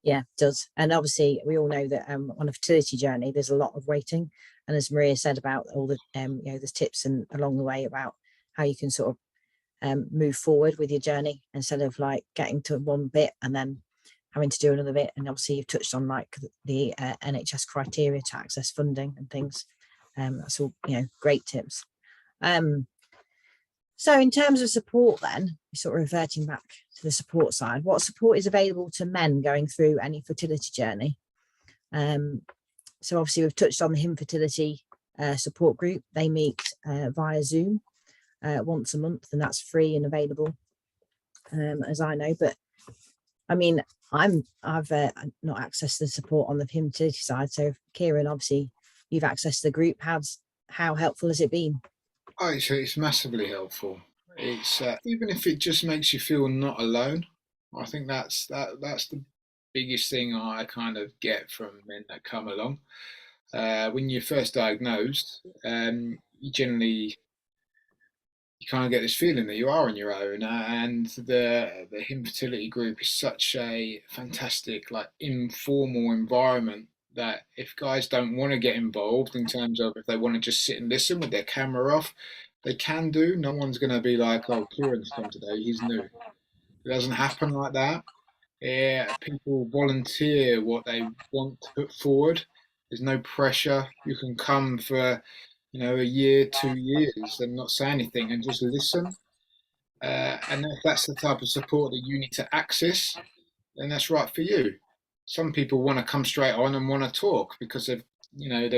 Yeah, it does. And obviously we all know that on a fertility journey there's a lot of waiting, and as Maria said about all the there's tips and along the way about how you can sort of move forward with your journey instead of like getting to one bit and then having to do another bit. And obviously you've touched on like the NHS criteria to access funding and things. That's all great tips. So in terms of support then, sort of reverting back to the support side, what support is available to men going through any fertility journey? So obviously we've touched on the infertility support group. They meet via Zoom once a month, and that's free and available, as I know. But I mean, I've not accessed the support on the infertility side. So Ciaran, obviously you've accessed the group. How helpful has it been? Oh, it's massively helpful. It's even if it just makes you feel not alone. I think that's the biggest thing I kind of get from men that come along. When you're first diagnosed, you generally you kind of get this feeling that you are on your own, and the infertility group is such a fantastic, like, informal environment that if guys don't want to get involved in terms of if they want to just sit and listen with their camera off, they can do. No one's going to be like, oh, Ciaran's come today, he's new. It doesn't happen like that. Yeah, people volunteer what they want to put forward. There's no pressure. You can come for, a year, 2 years and not say anything and just listen. And if that's the type of support that you need to access, then that's right for you. Some people want to come straight on and want to talk because they've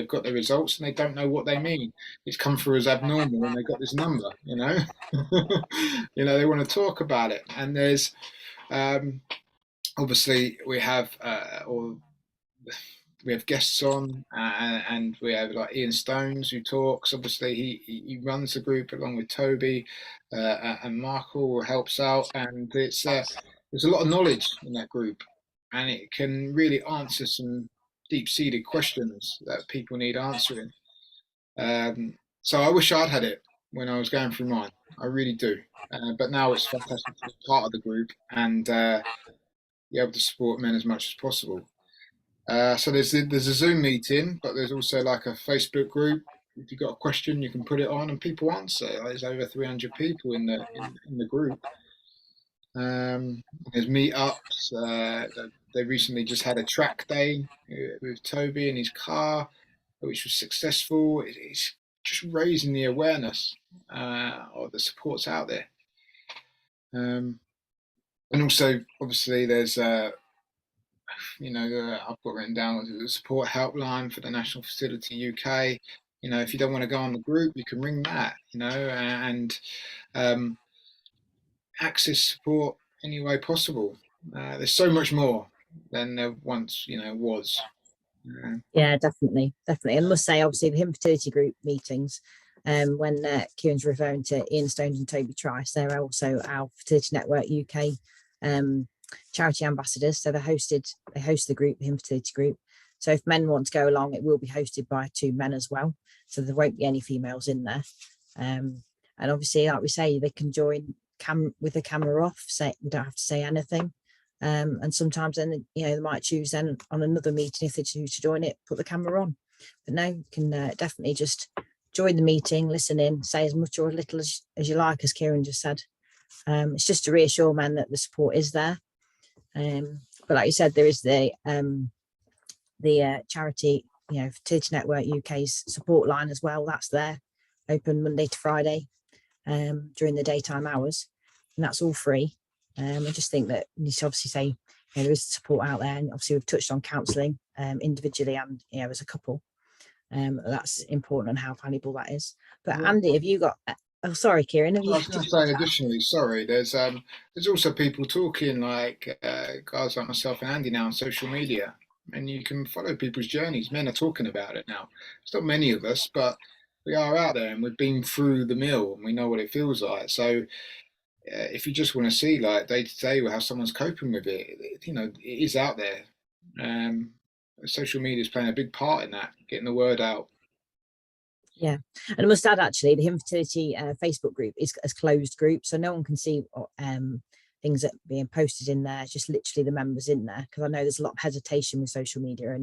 got the results and they don't know what they mean. It's come through as abnormal and they've got this number, they want to talk about it. And there's obviously we have guests on, and we have like Ian Stones who talks. Obviously he runs the group along with Toby, and Michael helps out, and there's a lot of knowledge in that group, and it can really answer some deep-seated questions that people need answering. So I wish I'd had it when I was going through mine. I really do. But now it's fantastic to be part of the group and be able to support men as much as possible. So there's a Zoom meeting, but there's also like a Facebook group. If you've got a question, you can put it on and people answer. There's over 300 people in the group. There's meetups. They recently just had a track day with Toby in his car, which was successful. It's just raising the awareness of the supports out there. And also, obviously, there's I've got written down the support helpline for the National Fertility UK. If you don't want to go on the group, you can ring that, and access support any way possible. There's so much more than there once, was. Yeah, definitely. And I must say, obviously, the infertility group meetings, when Ciaran's referring to Ian Stones and Toby Trice, they're also our Fertility Network UK charity ambassadors. So they host the group, the infertility group. So if men want to go along, it will be hosted by 2 men as well. So there won't be any females in there. And obviously, like we say, they can join with the camera off. You don't have to say anything. And sometimes then, they might choose then on another meeting, if they choose to join it, put the camera on. But no, you can definitely just join the meeting, listen in, say as much or as little as you like, as Ciaran just said. It's just to reassure men that the support is there. But like you said, there is the charity, Fertility Network UK's support line as well. That's there, open Monday to Friday during the daytime hours, and that's all free. I just think that you need to obviously say there is support out there, and obviously we've touched on counselling individually and as a couple. That's important and how valuable that is. But Yeah. Andy, have you got? Oh, sorry, Kieran. Have I you? was going to say, additionally, sorry, there's also people talking like guys like myself and Andy now on social media, and you can follow people's journeys. Men are talking about it now. It's not many of us, but we are out there, and we've been through the mill, and we know what it feels like. So, if you just want to see like day to day how someone's coping with it, it is out there. Um, Social media is playing a big part in that, getting the word out. Yeah, and I must add, actually, the infertility Facebook group is a closed group, so no one can see things that are being posted in there. It's just literally the members in there, because I know there's a lot of hesitation with social media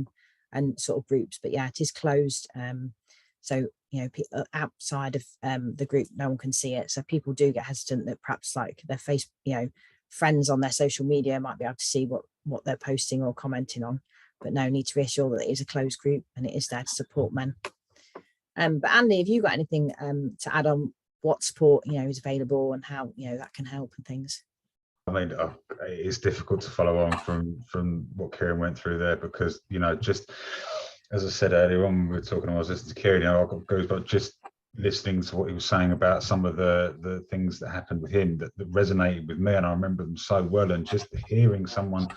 and sort of groups, but yeah, it is closed. So outside of the group, no one can see it. So people do get hesitant that perhaps like their friends on their social media might be able to see what they're posting or commenting on, but no, need to reassure that it is a closed group and it is there to support men. But Andy, have you got anything to add on what support is available and how that can help and things? I mean, it's difficult to follow on from what Ciaran went through there, because just as I said earlier on, we were talking, I was listening to Ciaran, I got goes about just listening to what he was saying about some of the things that happened with him that resonated with me, and I remember them so well, and just hearing someone,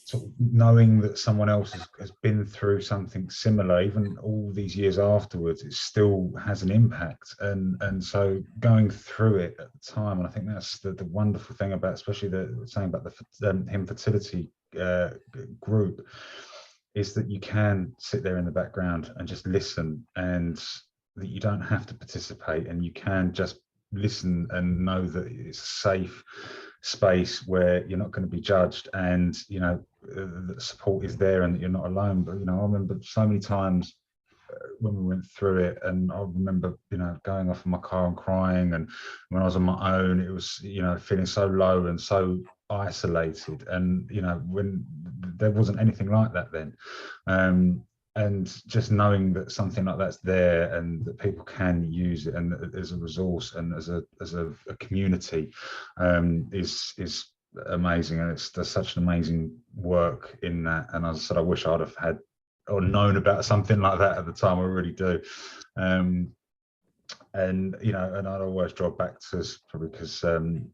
sort of knowing that someone else has been through something similar, even all these years afterwards, it still has an impact. And so going through it at the time, and I think that's the wonderful thing about, especially saying about the infertility group, is that you can sit there in the background and just listen, and that you don't have to participate, and you can just listen and know that it's a safe space where you're not going to be judged, and the support is there, and that you're not alone. But I remember so many times when we went through it, and I remember going off in my car and crying, and when I was on my own, it was feeling so low and so isolated, and when there wasn't anything like that then, and just knowing that something like that's there, and that people can use it, and as a resource and as a community, is amazing. And there's such an amazing work in that. And as I said, I wish I'd have had or known about something like that at the time. I really do. And and I'd always draw back to, probably because I'm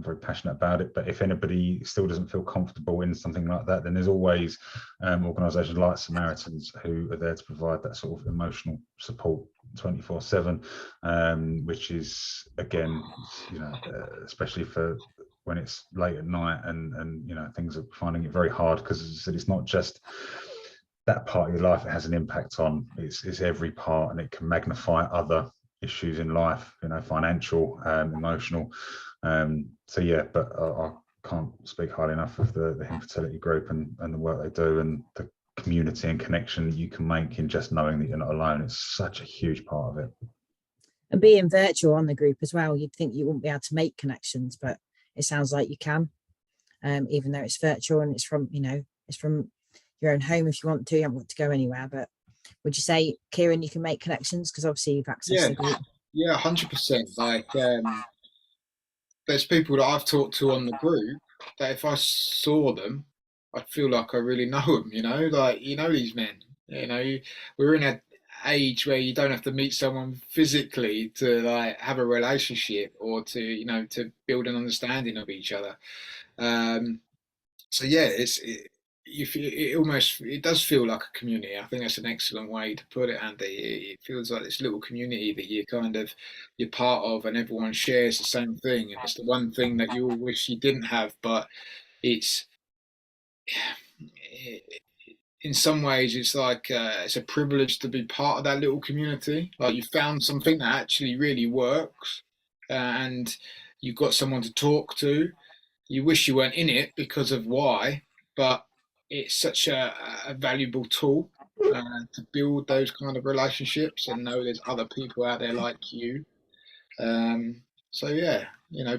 very passionate about it, but if anybody still doesn't feel comfortable in something like that, then there's always organisations like Samaritans who are there to provide that sort of emotional support 24/7, which is, again, especially for when it's late at night, and things are finding it very hard, because, as I said, it's not just that part of your life it has an impact on, it's every part, and it can magnify other issues in life, financial, emotional. So yeah, but I can't speak highly enough of the infertility group and the work they do, and the community and connection that you can make in just knowing that you're not alone. It's such a huge part of it. And being virtual on the group as well, you'd think you wouldn't be able to make connections, but it sounds like you can, even though it's virtual and it's from your own home if you want to. You haven't got to go anywhere. But would you say, Ciaran, you can make connections because obviously you've accessed the group? Yeah, 100%. Like, there's people that I've talked to on the group that if I saw them, I'd feel like I really know them. Like these men. We're in an age where you don't have to meet someone physically to like have a relationship, or to to build an understanding of each other. So yeah, it does feel like a community. I think that's an excellent way to put it, Andy. It feels like this little community that you're part of, and everyone shares the same thing, and it's the one thing that you all wish you didn't have, but it's in some ways it's like it's a privilege to be part of that little community. Like, you found something that actually really works, and you've got someone to talk to. You wish you weren't in it because of why, but it's such a valuable tool to build those kind of relationships and know there's other people out there like you. So yeah,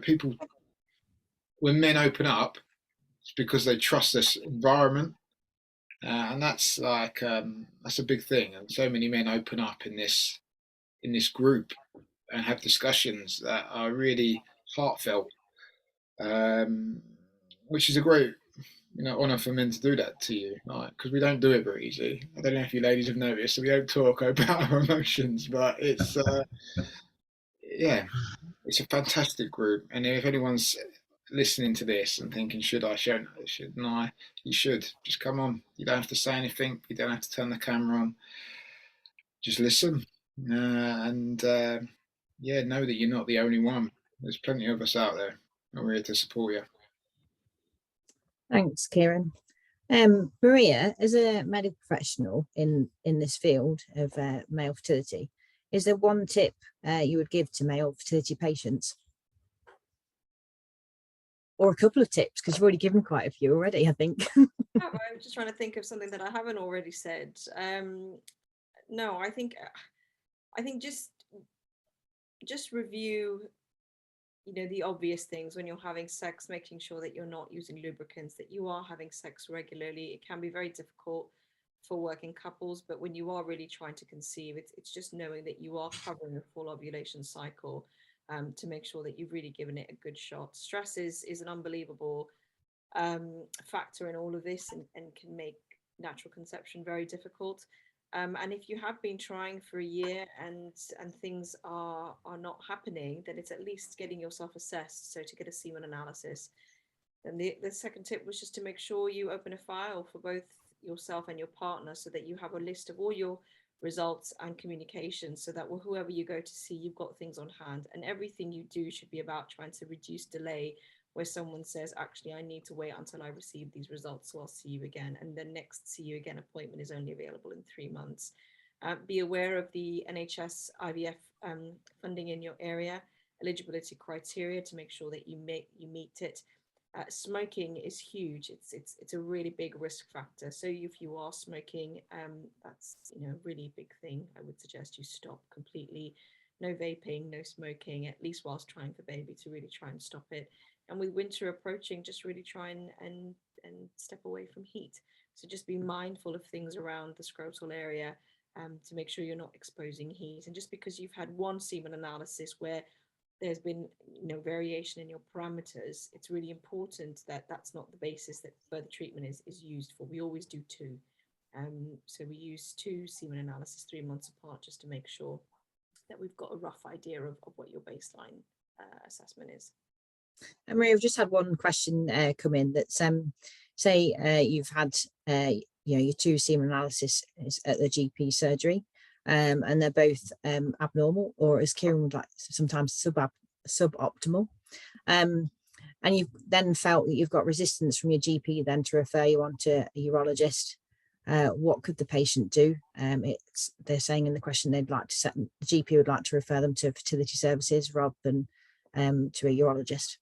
people, when men open up, it's because they trust this environment, and that's like that's a big thing. And so many men open up in this group and have discussions that are really heartfelt, which is a great honour for men to do that to you, like, because we don't do it very easy. I don't know if you ladies have noticed, so we don't talk about our emotions, but it's yeah, it's a fantastic group. And if anyone's listening to this and thinking, shouldn't I? You should. Just come on. You don't have to say anything. You don't have to turn the camera on. Just listen, and yeah, know that you're not the only one. There's plenty of us out there, and we're here to support you. Thanks, Ciaran. Maria, as a medical professional in this field of male fertility, is there one tip you would give to male fertility patients? Or a couple of tips, because you've already given quite a few already, I think. I'm just trying to think of something that I haven't already said. No, I think just review, the obvious things when you're having sex, making sure that you're not using lubricants, that you are having sex regularly. It can be very difficult for working couples, but when you are really trying to conceive, it's just knowing that you are covering a full ovulation cycle, to make sure that you've really given it a good shot. Stress is an unbelievable factor in all of this, and can make natural conception very difficult. And if you have been trying for a year and things are not happening, then it's at least getting yourself assessed, so to get a semen analysis. And the second tip was just to make sure you open a file for both yourself and your partner, so that you have a list of all your results and communication, so that whoever you go to see, you've got things on hand. And everything you do should be about trying to reduce delay, where someone says, actually, I need to wait until I receive these results, so I'll see you again. And the next see you again appointment is only available in 3 months. Be aware of the NHS IVF funding in your area, eligibility criteria, to make sure that you meet it. Smoking is huge. It's a really big risk factor. So if you are smoking, that's a really big thing. I would suggest you stop completely. No vaping, no smoking, at least whilst trying for baby, to really try and stop it. And with winter approaching, just really try and step away from heat. So just be mindful of things around the scrotal area, to make sure you're not exposing heat. And just because you've had one semen analysis where there's been variation in your parameters, it's really important that that's not the basis that further treatment is used for. We always do 2. So we use 2 semen analysis 3 months apart, just to make sure that we've got a rough idea of what your baseline assessment is. And Maria, we've just had one question come in that's say you've had your 2 semen analysis at the GP surgery, and they're both abnormal, or as Ciaran would like, sometimes suboptimal, and you've then felt that you've got resistance from your GP then to refer you on to a urologist. What could the patient do? They're saying in the question the GP would like to refer them to fertility services rather than to a urologist.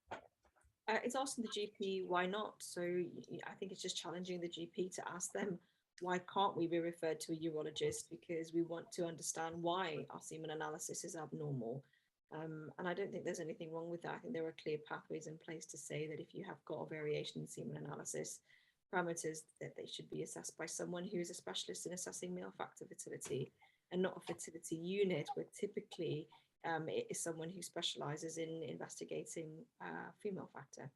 It's asking the GP why not. So I think it's just challenging the GP to ask them, why can't we be referred to a urologist? Because we want to understand why our semen analysis is abnormal. And I don't think there's anything wrong with that. I think there are clear pathways in place to say that if you have got a variation in semen analysis parameters, that they should be assessed by someone who is a specialist in assessing male factor fertility, and not a fertility unit, where typically it is someone who specializes in investigating female factor.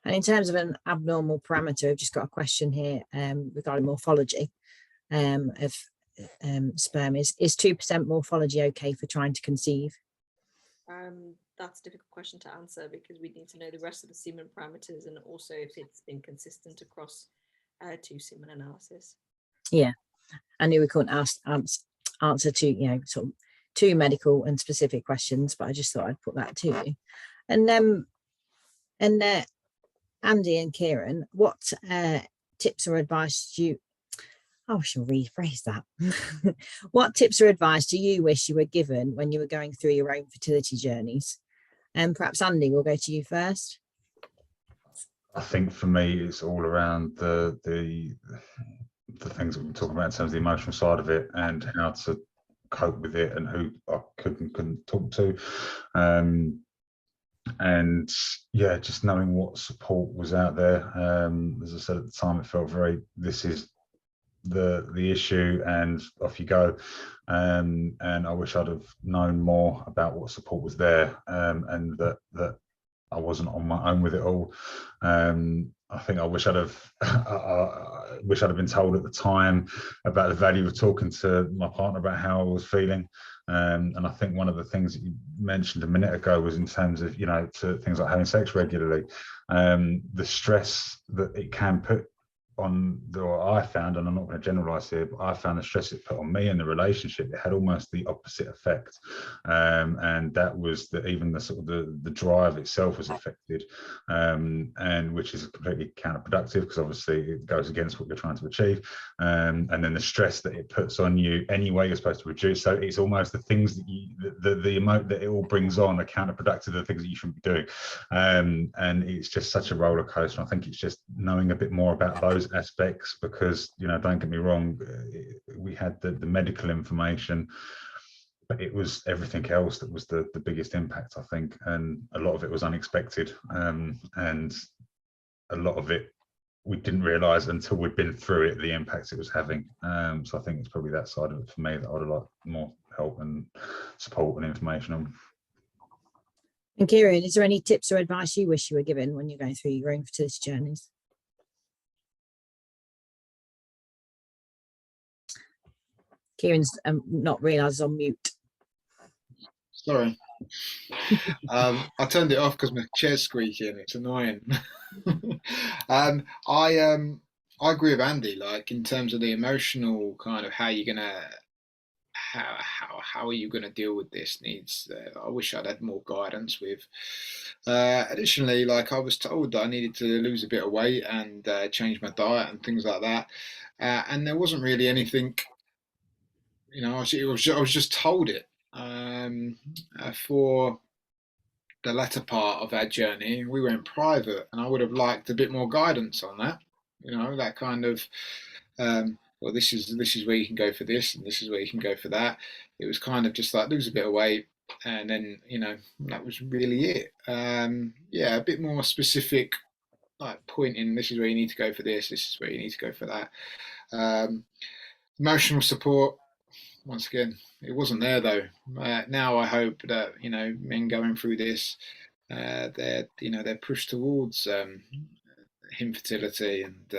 And in terms of an abnormal parameter, I've just got a question here regarding morphology of sperm. Is 2% morphology okay for trying to conceive? That's a difficult question to answer, because we need to know the rest of the semen parameters, and also if it's been consistent across 2 semen analysis. Yeah, I knew we couldn't answer to sort of 2 medical and specific questions, but I just thought I'd put that to you. And Andy and Ciaran, what tips or advice do you? I shall rephrase that. What tips or advice do you wish you were given when you were going through your own fertility journeys? And perhaps Andy, we'll go to you first. I think for me, it's all around the things that we're talking about in terms of the emotional side of it, and how to cope with it, and who I couldn't talk to. And yeah, just knowing what support was out there. As I said at the time, it felt very, this is the issue, and off you go. And I wish I'd have known more about what support was there, and that I wasn't on my own with it all. I think I wish I'd have I wish I'd have been told at the time about the value of talking to my partner about how I was feeling. And I think one of the things that you mentioned a minute ago was in terms of, you know, to things like having sex regularly, the stress that it can put on, or I found, and I'm not going to generalize here, but I found the stress it put on me and the relationship, it had almost the opposite effect. And that was that even the sort of the drive itself was affected, and which is completely counterproductive, because obviously it goes against what you're trying to achieve. And then the stress that it puts on you anyway, you're supposed to reduce. So it's almost the things that you, the emote that it all brings on are counterproductive, the things that you shouldn't be doing. And it's just such a roller coaster. I think it's just knowing a bit more about those aspects, because, you know, don't get me wrong, we had the medical information, but it was everything else that was the biggest impact, I think, and a lot of it was unexpected, and a lot of it we didn't realize until we'd been through it, the impact it was having. So I think it's probably that side of it for me that I would like more help and support and information on. And Ciaran, is there any tips or advice you wish you were given when you're going through your own fertility journeys? Ciaran's not realised on mute. Sorry. I turned it off because my chair's squeaky and it's annoying. I agree with Andy, like in terms of the emotional kind of how you're gonna how are you gonna deal with this needs. I wish I'd had more guidance with. Additionally, like I was told that I needed to lose a bit of weight and change my diet and things like that, and there wasn't really anything. You know, I was just told it. For the latter part of our journey, we went private, and I would have liked a bit more guidance on that. You know, that kind of, well, this is where you can go for this, and this is where you can go for that. It was kind of just like lose a bit of weight, and then, you know, that was really it. Yeah, a bit more specific, like pointing. This is where you need to go for this. This is where you need to go for that. Emotional support. Once again, it wasn't there though. Now I hope that, you know, men going through this, they're pushed towards infertility, and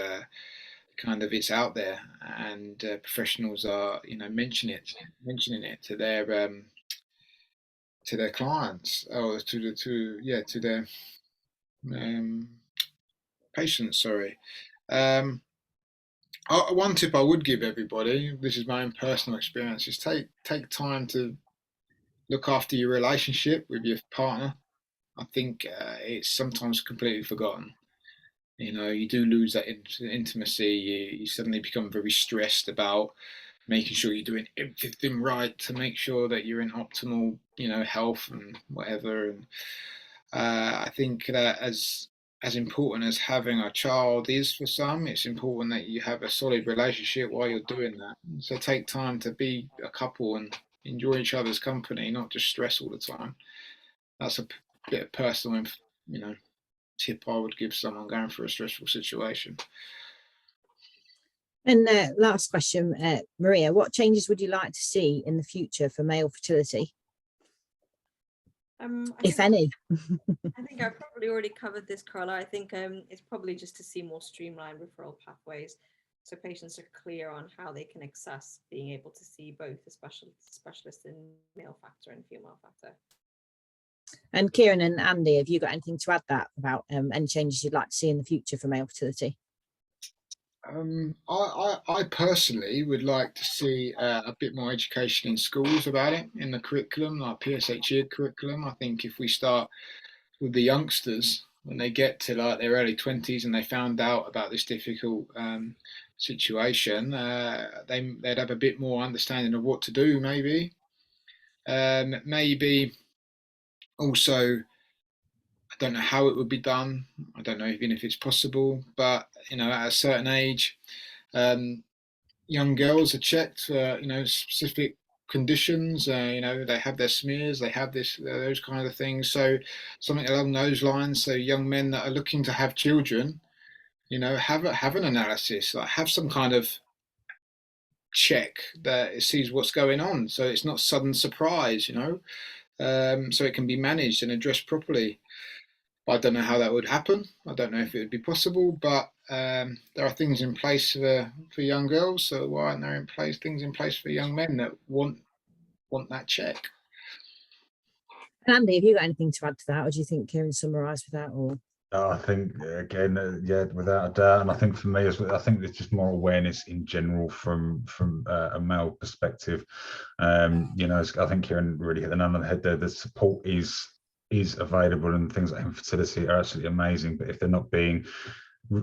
kind of it's out there, and professionals are, you know, mentioning it to their clients, or to their patients. Sorry. One tip I would give everybody, this is my own personal experience, is take time to look after your relationship with your partner. I think it's sometimes completely forgotten. You know, you do lose that intimacy. You suddenly become very stressed about making sure you're doing everything right to make sure that you're in optimal, you know, health and whatever. And I think that as important as having a child is for some, it's important that you have a solid relationship while you're doing that. So take time to be a couple and enjoy each other's company, not just stress all the time. That's a bit of personal, you know, tip I would give someone going through a stressful situation. And last question, Maria, what changes would you like to see in the future for male fertility? If any. I think I've probably already covered this, Carla. I think it's probably just to see more streamlined referral pathways, so patients are clear on how they can access being able to see both a specialist in male factor and female factor. And Ciaran and Andy, have you got anything to add that about any changes you'd like to see in the future for male fertility? I personally would like to see a bit more education in schools about it, in the curriculum, like PSHE curriculum. I think if we start with the youngsters, when they get to like their early 20s and they found out about this difficult situation, they'd have a bit more understanding of what to do, maybe. Maybe also, I don't know how it would be done. I don't know even if it's possible, but, you know, at a certain age, young girls are checked for, you know, specific conditions. You know, they have their smears, they have those kind of things. So something along those lines. So young men that are looking to have children, you know, have an analysis, like have some kind of check that it sees what's going on, so it's not sudden surprise. You know, so it can be managed and addressed properly. I don't know how that would happen. I don't know if it would be possible, but there are things in place for young girls. So why aren't there things in place for young men that want that check? Andy, have you got anything to add to that, or do you think Ciaran summarised with that? Or I think again, yeah, without a doubt, and I think for me, I think there's just more awareness in general from a male perspective. You know, I think Ciaran really hit the nail on the head there. The support is available, and things like infertility are absolutely amazing. But if they're not being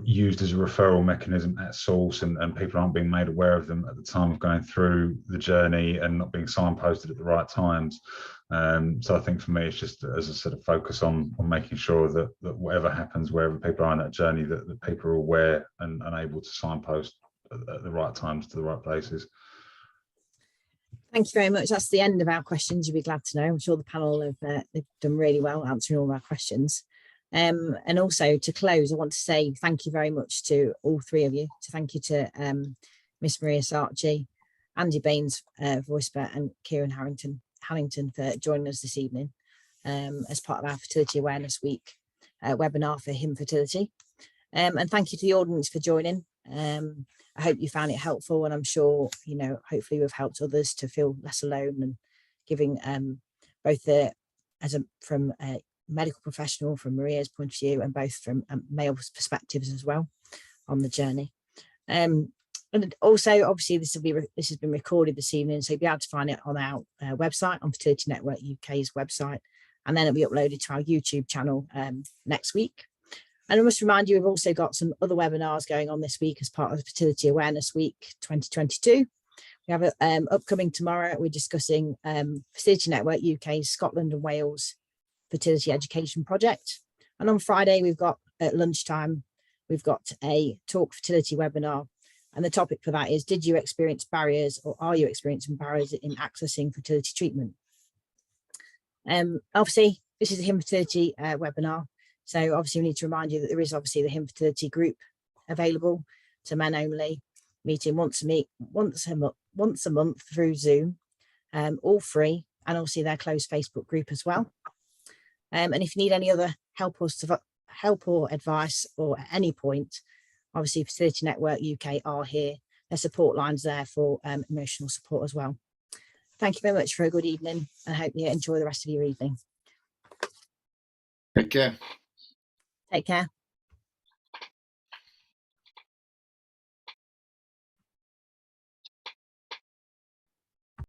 used as a referral mechanism at source, and people aren't being made aware of them at the time of going through the journey, and not being signposted at the right times. So I think for me, it's just, as I said, a focus on making sure that whatever happens, wherever people are on that journey, that people are aware and able to signpost at the right times to the right places. thank you very much. That's the end of our questions. You'll be glad to know. I'm sure the panel have they've done really well answering all our questions. And also to close, I want to say thank you very much to all three of you. So thank you to Miss Maria Satchi, Andy Baines-Vosper and Ciaran Hannington for joining us this evening as part of our Fertility Awareness Week webinar for infertility. And thank you to the audience for joining. I hope you found it helpful, and I'm sure, you know, hopefully we've helped others to feel less alone, and giving both from a medical professional, from Maria's point of view, and both from male perspectives as well on the journey. And also, obviously, this has been recorded this evening, so you'll be able to find it on our website, on Fertility Network UK's website, and then it'll be uploaded to our YouTube channel next week. And I must remind you, we've also got some other webinars going on this week as part of Fertility Awareness Week 2022. We have upcoming tomorrow, we're discussing Fertility Network UK's Scotland and Wales Fertility Education Project. And on Friday, we've got at lunchtime, we've got a Talk Fertility webinar. And the topic for that is, did you experience barriers, or are you experiencing barriers in accessing fertility treatment? Obviously, this is a infertility webinar. So obviously we need to remind you that there is obviously the infertility group available to men only, meeting once a month through Zoom, all free, and obviously their closed Facebook group as well. And if you need any other help or advice, or at any point, obviously Fertility Network UK are here. Their support lines there for emotional support as well. Thank you very much for a good evening, and I hope you enjoy the rest of your evening. Take care. Take care.